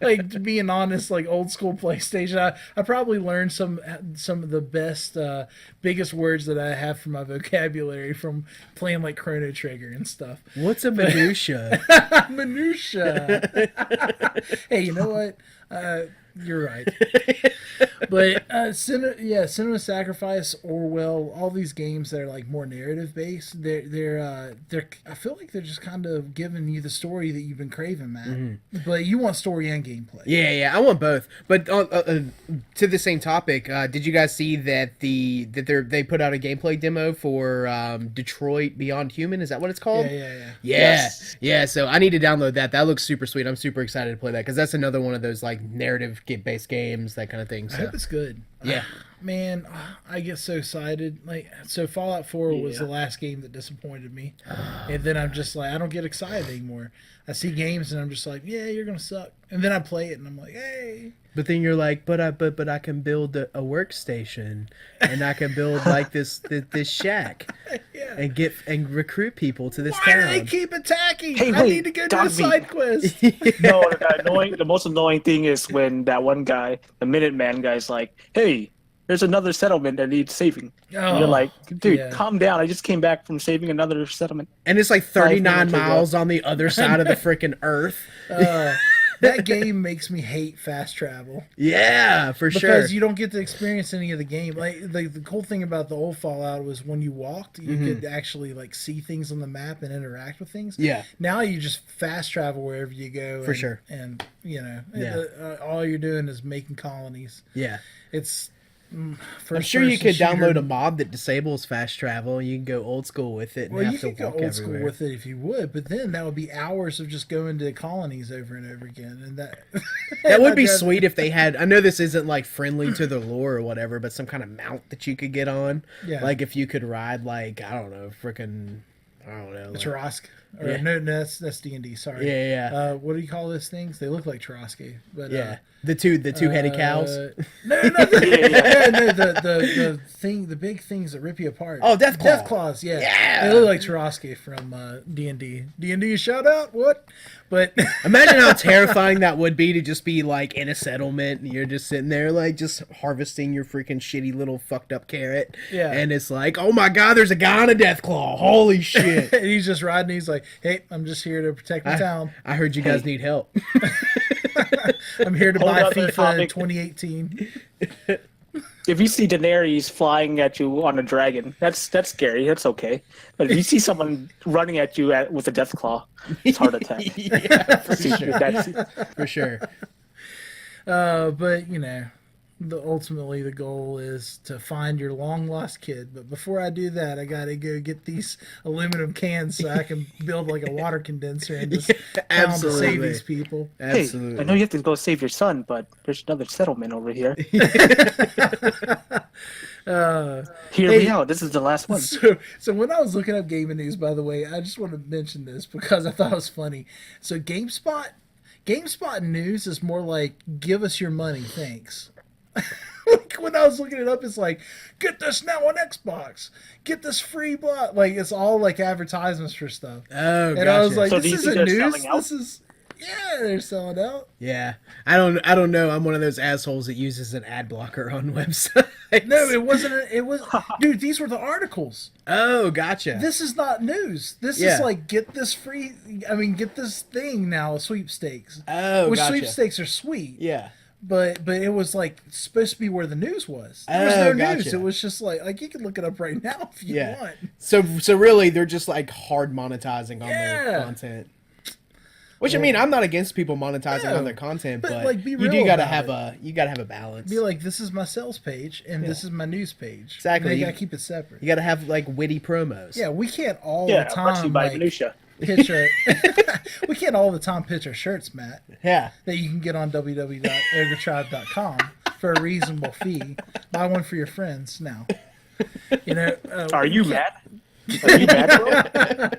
like to being honest, like old school PlayStation, I probably learned some of the best, biggest words that I have for my vocabulary from playing like Chrono Trigger and stuff. What's a minutia? Minutia. Hey, you know what? You're right. But Cinema Sacrifice, Orwell, all these games that are like more narrative based, they're I feel like they're just kind of giving you the story that you've been craving, man. But you want story and gameplay. Yeah, I want both. But to the same topic, did you guys see that they put out a gameplay demo for Detroit Beyond Human? Is that what it's called? Yeah. Yes. Yeah. So I need to download that. That looks super sweet. I'm super excited to play that because that's another one of those like narrative based games, that kind of thing. I So hope it's good. yeah. Man, I get so excited. Like, so Fallout 4 was Yeah. the last game that disappointed me. And then I'm just like, I don't get excited anymore. I see games and I'm just like, yeah, you're going to suck. And then I play it and I'm like, hey. But then you're like, but I can build a workstation, and I can build like this shack, Yeah. and recruit people to this Why do they town. keep attacking? Hey, I wait, need to go do a dog meat. side quest. No, the most annoying thing is when that one guy, the Minuteman guy's like, "Hey, there's another settlement that needs saving." And you're like, "Dude, yeah. calm down. I just came back from saving another settlement." And it's like 39 minutes ago. miles on the other side of the freaking earth. That game makes me hate fast travel. Yeah, for sure. Because you don't get to experience any of the game. Like the cool thing about the old Fallout was when you walked, you could actually like see things on the map and interact with things. Yeah. Now you just fast travel wherever you go. For sure. And Yeah. all you're doing is making colonies. Yeah. It's. I'm sure you could download a mod that disables fast travel. You can go old school with it and Well, you have to could go walk old school everywhere. with it if you would, but then that would be hours of just going to colonies over and over again, and that That would be I'd rather- sweet if they had. I know this isn't like friendly to the lore or whatever, but some kind of mount that you could get on. Yeah. Like if you could ride, like, I don't know, freaking, I don't know. A Like, Tarrasque. Or Yeah. no, that's D&D. Sorry. Yeah. What do you call those things? They look like Tarrasque, but Yeah. The two-headed cows. No, no, the thing, the big things that rip you apart. Oh, Death Claw. Death Claws, yeah. Yeah. They look like Tarosky from D&D. D&D shout out, what? But Imagine how terrifying that would be to just be like in a settlement and you're just sitting there like just harvesting your freaking shitty little fucked up carrot. Yeah. And it's like, oh my god, there's a guy on a death claw. Holy shit. and he's just riding. He's like, hey, I'm just here to protect the town. I heard you guys need help. I'm here to buy up the FIFA in topic. 2018. If you see Daenerys flying at you on a dragon, that's scary. That's okay. But if you see someone running at you with a death claw, it's heart attack. Yeah, for sure. That's, For sure. But you know, ultimately the goal is to find your long lost kid. But before I do that, I gotta go get these aluminum cans so I can build like a water condenser in this town to save absolutely. these people. Absolutely. hey, I know you have to go save your son, but there's another settlement over here. Hear me out. This is the last one. So when I was looking up gaming news, by the way, I just want to mention this because I thought it was funny. So GameSpot news is more like give us your money, thanks. Like when I was looking it up, it's like get this now on Xbox, get this free blah. Like it's all like advertisements for stuff. Oh, And I was gotcha. like, So do this you isn't think they're news. selling out? This is they're selling out. Yeah. I don't know. I'm one of those assholes that uses an ad blocker on websites. No, it wasn't. It was, dude. These were the articles. Oh, gotcha. This is not news. This Yeah. is like get this free. I mean, get this thing now. Sweepstakes. Oh, Which gotcha. sweepstakes are sweet. Yeah. But it was like supposed to be where the news was. There was Oh, no gotcha. news. It was just like you can look it up right now if you Yeah. want. So really, they're just like hard monetizing on Yeah. their content. Which I mean, I'm not against people monetizing Yeah, on their content, but, but like, be you real do gotta about have it. you gotta have a balance. Be like, this is my sales page and this is my news page. Exactly. And you You- gotta keep it separate. You gotta have like witty promos. Yeah, we can't all Yeah, the brought to you time by like, Minutia. pitch our. We can't all the time pitch our shirts, Matt. Yeah. That you can get on www.ergotribe.com for a reasonable fee. Buy one for your friends now. You know, Are you mad? Are you mad, bro?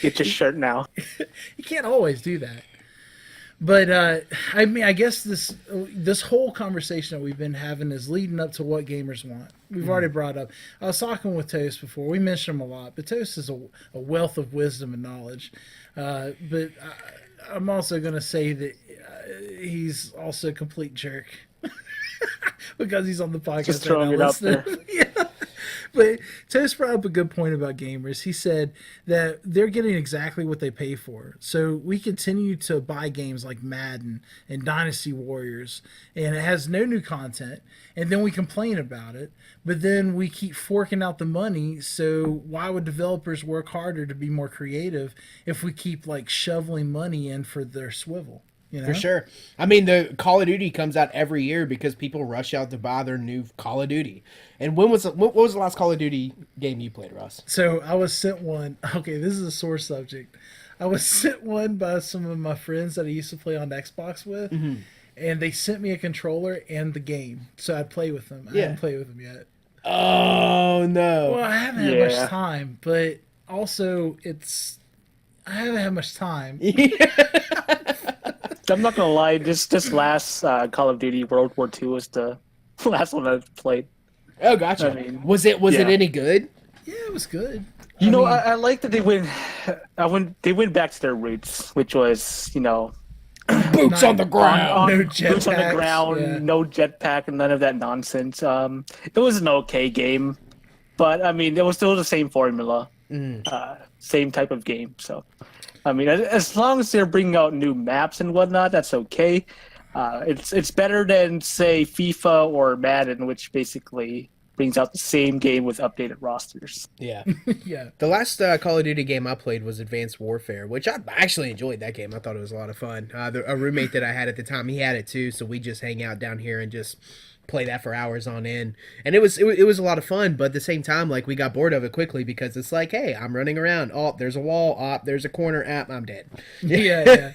Get your shirt now. you can't always do that. But I mean, I guess this whole conversation that we've been having is leading up to what gamers want. We've already brought up. I was talking with Toast before. We mentioned him a lot, but Toast is a wealth of wisdom and knowledge. But I'm also going to say that he's also a complete jerk because he's on the podcast. Just throwing it out there. Yeah. But Toast brought up a good point about gamers. He said that they're getting exactly what they pay for. So we continue to buy games like Madden and Dynasty Warriors, and it has no new content, and then we complain about it, but then we keep forking out the money. So why would developers work harder to be more creative if we keep like shoveling money in for their swivel? You know? For sure. I mean, the Call of Duty comes out every year because people rush out to buy their new Call of Duty. And what was the last Call of Duty game you played, Russ? So I was sent one. Okay, this is a sore subject. I was sent one by some of my friends that I used to play on Xbox with, and they sent me a controller and the game, so I'd play with them. I Yeah. haven't played with them yet. Oh no! Well, I haven't had Yeah. much time, but also I haven't had much time. I'm not gonna lie. This last Call of Duty World War II was the last one I played. Oh, gotcha. I mean, was it yeah. any good? Yeah, it was good. You know, mean, I like that they went. They went back to their roots, which was Boots on the ground. No boots on the jetpacks, ground, yeah. no jetpack, and none of that nonsense. It was an okay game, but I mean, it was still the same formula, same type of game. So, I mean, as long as they're bringing out new maps and whatnot, that's okay. It's better than say FIFA or Madden, which basically brings out the same game with updated rosters. Yeah. yeah. The last Call of Duty game I played was Advanced Warfare, which I actually enjoyed that game. I thought it was a lot of fun. A roommate that I had at the time, he had it too, so we just hang out down here and just play that for hours on end. And it was a lot of fun, but at the same time, like, we got bored of it quickly because it's like, hey, I'm running around. Oh, there's a wall. Oh, there's a corner. I'm dead. Yeah.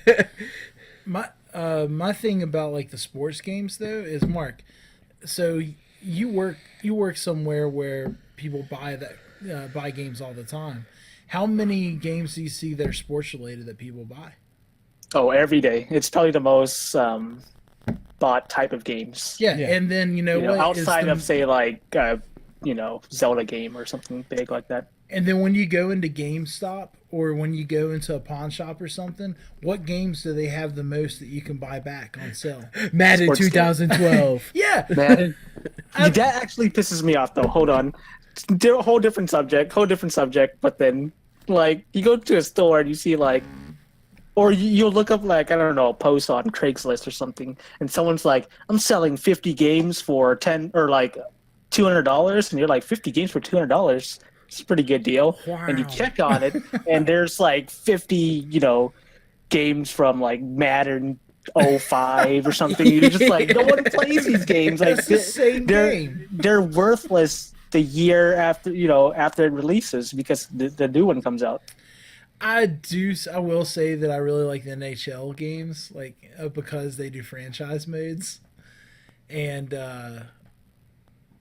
My thing about like the sports games though is Mark. So you work somewhere where people buy games all the time. How many games do you see that are sports related that people buy? Oh, every day. It's probably the most bought type of games. Yeah, Yeah. and then what outside is of say like Zelda game or something big like that. and then when you go into GameStop or when you go into a pawn shop or something, what games do they have the most that you can buy back on sale? Madden Sports game. 2012. Yeah, Man, that actually pisses me off though. Hold on, whole different subject. But then, like, you go to a store and you see like, or you'll look up like I don't know, a post on Craigslist or something, and someone's like, "I'm selling 50 games for 10 or like $200," and you're like, "50 games for $200? It's a pretty good deal." Wow. And you check on it, and there's like 50, games from like Madden 05 or something. You're just like, no one plays these games. Like It's the same game. they're worthless the year after after it releases because the new one comes out. I will say that I really like the NHL games, like because they do franchise modes, and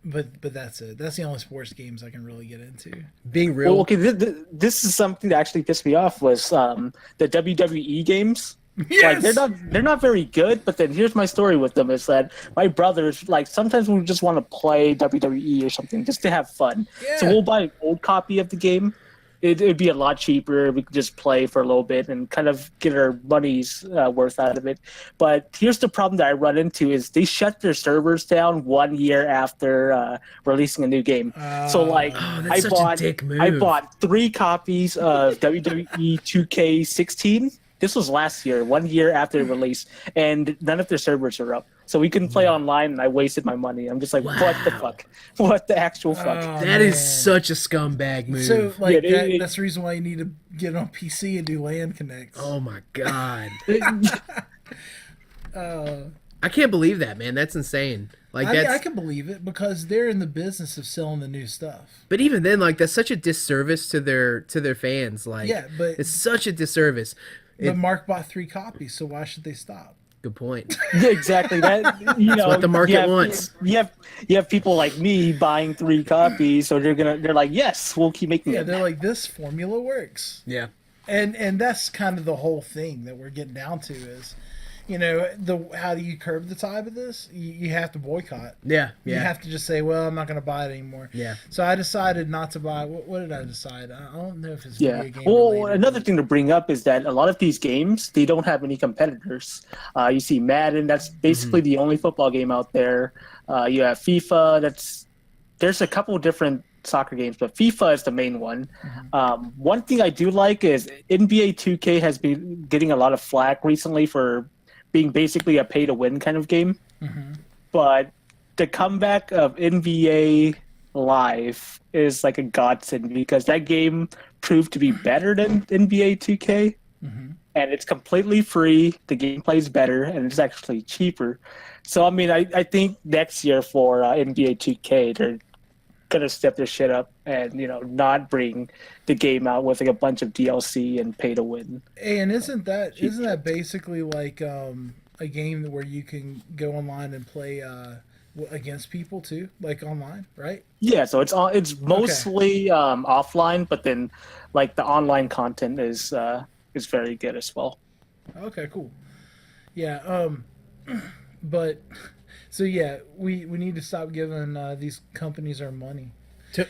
but that's it. That's the only sports games I can really get into. Being real. Well, okay, this is something that actually pissed me off was the WWE games. Yes! Like they're not very good, but then here's my story with them is that my brothers like sometimes we just want to play WWE or something just to have fun. So Yeah. we'll buy an old copy of the game. It'd be a lot cheaper. We could just play for a little bit and kind of get our money's worth out of it. But here's the problem that I run into is they shut their servers down 1 year after releasing a new game. So like that's such a dick move. I bought 3 copies of WWE 2K16. This was last year, 1 year after it released, and none of their servers are up. So we couldn't play online, and I wasted my money. I'm just like, what the fuck? What the actual fuck? That is such a scumbag move. So like Yeah, that's the reason why you need to get on PC and do LAN connects. oh my god. I can't believe that, man. That's insane. Like I that's can believe it because they're in the business of selling the new stuff. but even then, like that's such a disservice to their fans. Like Yeah, but it's such a disservice. but Mark bought 3 copies, so why should they stop? Good point. Yeah, exactly. That what the market wants. You have people like me buying 3 copies, so they're like, yes, we'll keep making Yeah, it. they're like, this formula works. Yeah. And that's kind of the whole thing that we're getting down to is, how do you curb the tide of this? You have to boycott. Yeah. You Yeah. have to just say, well, I'm not going to buy it anymore. Yeah. So I decided not to buy. What did I decide? I don't know if it's Yeah. video game Well, related. another thing to bring up is that a lot of these games they don't have any competitors. You see Madden, that's basically the only football game out there. You have FIFA. There's a couple different soccer games, but FIFA is the main one. One thing I do like is NBA 2K has been getting a lot of flack recently for being basically a pay-to-win kind of game. But the comeback of NBA Live is like a godsend because that game proved to be better than NBA 2K. And it's completely free. The gameplay is better, and it's actually cheaper. So, I mean, I think next year for NBA 2K, they're gonna step their shit up and not bring the game out with like a bunch of DLC and pay to win. And isn't that basically like a game where you can go online and play against people too, like online, right? Yeah, so it's mostly offline, but then like the online content is very good as well. Okay, cool. Yeah, but so yeah, we need to stop giving these companies our money.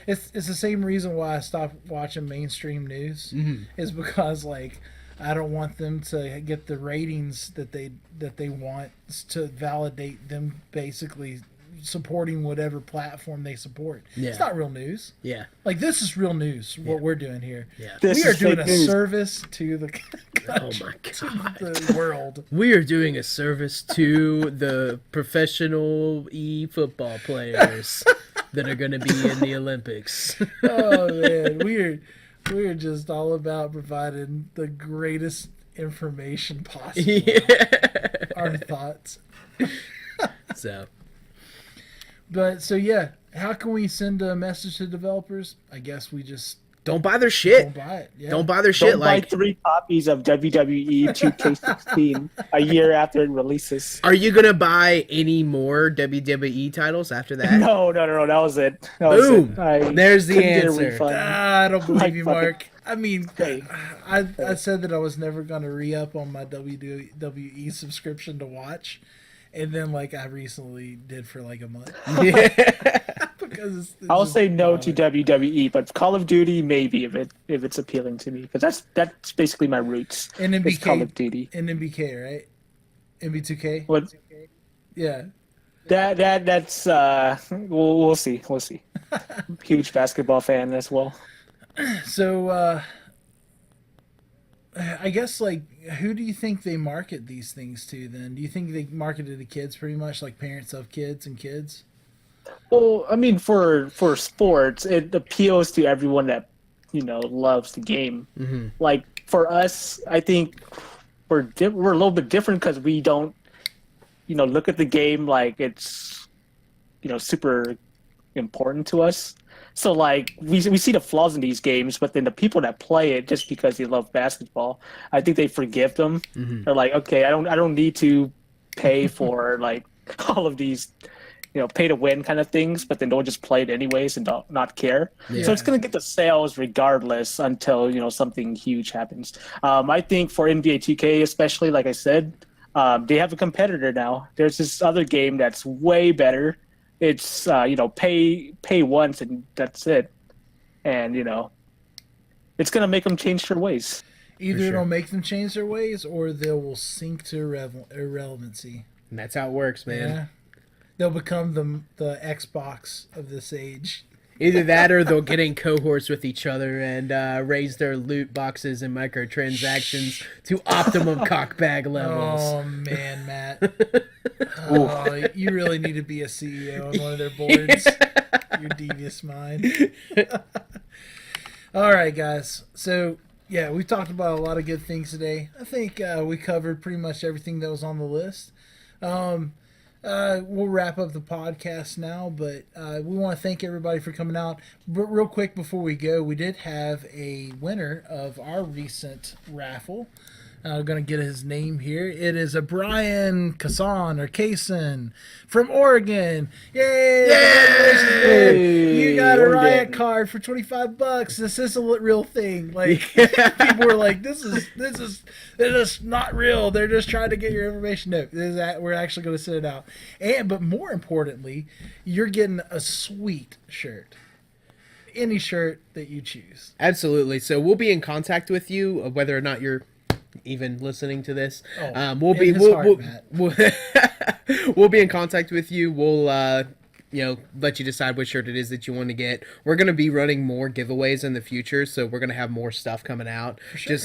It's the same reason why I stopped watching mainstream news is because like I don't want them to get the ratings that they want to validate them basically supporting whatever platform they support. Yeah. It's not real news. Yeah. Like this is real news. What we're doing here. Yeah. This We are is doing fake a news. service to the Oh my god. the world. We are doing a service to the professional football players that are going to be in the Olympics. Oh man, we're just all about providing the greatest information possible. Yeah. Our thoughts. So, But so yeah, how can we send a message to developers? I guess we just don't buy their shit. don't buy it. Yeah. Don't buy their shit. Don't buy Like, 3 copies of WWE 2K16 a year after it releases. are you going to buy any more WWE titles after that? No, that was it. That was Boom. it. I There's the couldn't get a answer. refund. I don't believe Like you, fucking- Mark. I mean, Hey. I said that I was never going to re-up on my WWE subscription to watch, and then like I recently did for like a month because it's I'll just say no to bothering. WWE, but Call of Duty maybe if it's appealing to me because that's basically my roots. And It's Call NBK of Duty. and NBK, right? NB2K. What Yeah. that's we'll see. We'll see. Huge basketball fan as well. So I guess like who do you think they market these things to then? Do you think they market it to kids pretty much like parents of kids and kids? Well, I mean, for sports, it appeals to everyone that loves the game. Like for us, I think we're a little bit different because we don't look at the game like it's super important to us. So like we see the flaws in these games, but then the people that play it just because they love basketball, I think they forgive them. They're like, okay, I don't need to pay for like all of these pay to win kind of things, but then they'll just play it anyways and not care. Yeah. So it's going to get the sales regardless until something huge happens. I think for NBA 2K especially, like I said, they have a competitor now. There's this other game that's way better. It's pay once and that's it, and it's going to make them change their ways. Either sure. it'll make them change their ways or they will sink to irrelevancy. And that's how it works, man. Yeah. They'll become the Xbox of this age. Either that or they'll get in cohorts with each other and raise their loot boxes and microtransactions to optimum cockbag levels. Oh man, Matt. Oh, you really need to be a CEO on one of their boards. Your devious mind. All right, guys. So yeah, we talked about a lot of good things today. I think we covered pretty much everything that was on the list. We'll wrap up the podcast now, but we want to thank everybody for coming out. But real quick before we go, we did have a winner of our recent raffle. I'm going to get his name here. It is a Brian Kasson or Kaysen from Oregon. Yay! Congratulations, you got a Oregon. Riot card for $25. This is a real thing. Like people were like, this is not real. They're just trying to get your information. No, we're actually going to send it out. But more importantly, you're getting a sweet shirt. Any shirt that you choose. Absolutely. So we'll be in contact with you, whether or not you're even listening to this. We'll be in contact with you. We'll let you decide what shirt it is that you want to get. We're going to be running more giveaways in the future, so we're going to have more stuff coming out. Sure.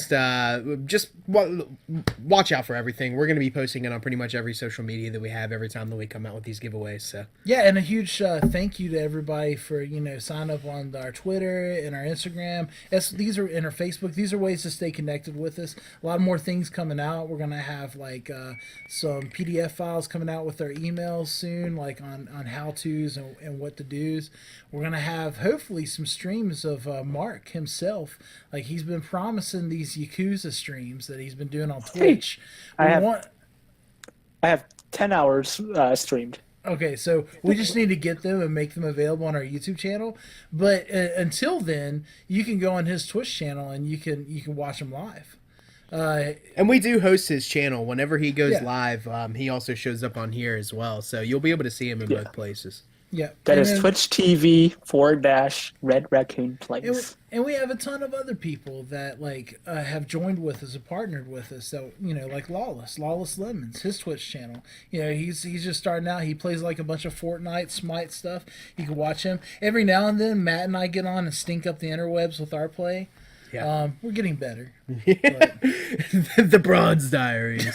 Just watch out for everything. We're going to be posting it on pretty much every social media that we have every time that we come out with these giveaways. So yeah, and a huge thank you to everybody for sign up on our Twitter and our Instagram. These are in our Facebook. These are ways to stay connected with us. A lot more things coming out. We're gonna have like some PDF files coming out with our emails soon, like on how to and what to do's. We're gonna have hopefully some streams of Mark himself. Like he's been promising these Yakuza streams that he's been doing on Twitch. I have 10 hours streamed. Okay, so we just need to get them and make them available on our YouTube channel. But until then, you can go on his Twitch channel and you can watch them live. and we do host his channel whenever he goes Yeah. live. He also shows up on here as well, so you'll be able to see him in both places. Yeah, That and is then- Twitch TV / Red Raccoon Plays. And we have a ton of other people that like have joined with us and partnered with us. So like Lawless Lemons, his Twitch channel. He's just starting out. He plays like a bunch of Fortnite, Smite stuff. You can watch him every now and then. Matt and I get on and stink up the interwebs with our play. Yeah. We're getting better. The Bronze Diaries.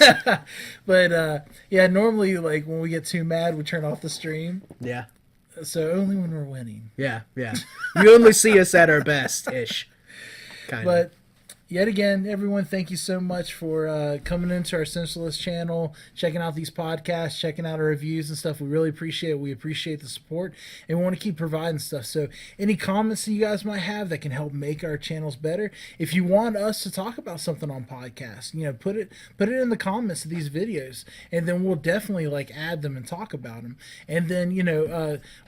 But yeah, normally like when we get too mad, we turn off the stream. Yeah. So only when we're winning. Yeah. You only see us at our best, ish. Kind But yet again, everyone, thank you so much for coming into our Senseless channel, checking out these podcasts, checking out our reviews and stuff. We really appreciate it. We appreciate the support, and we want to keep providing stuff. So any comments that you guys might have that can help make our channels better, if you want us to talk about something on podcasts, put it in the comments of these videos, and then we'll definitely like add them and talk about them. And then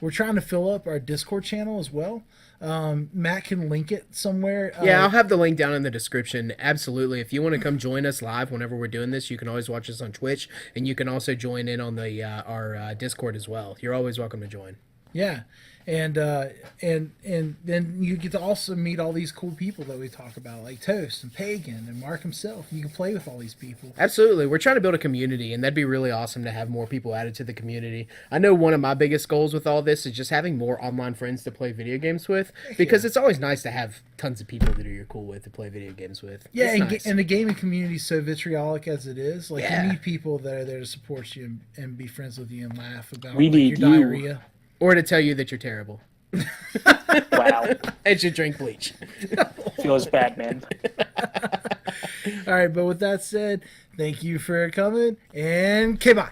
we're trying to fill up our Discord channel as well. Matt can link it somewhere. Yeah, I'll have the link down in the description. description. Absolutely. If you want to come join us live whenever we're doing this, you can always watch us on Twitch, and you can also join in on the our Discord as well. You're always welcome to join. Yeah, and then you get to also meet all these cool people that we talk about, like Toast and Pagan and Mark himself. You can play with all these people. Absolutely. We're trying to build a community, and that'd be really awesome to have more people added to the community. I know one of my biggest goals with all this is just having more online friends to play video games with, because it's always nice to have tons of people that you're cool with to play video games with. Yeah, It's and, nice. and the gaming community is so vitriolic as it is. Like, Yeah. you need people that are there to support you and be friends with you and laugh about We like, need your you. diarrhea. Or to tell you that you're terrible. Wow. And should drink bleach. Feels bad, man. All right, but with that said, thank you for coming, and okay, bye.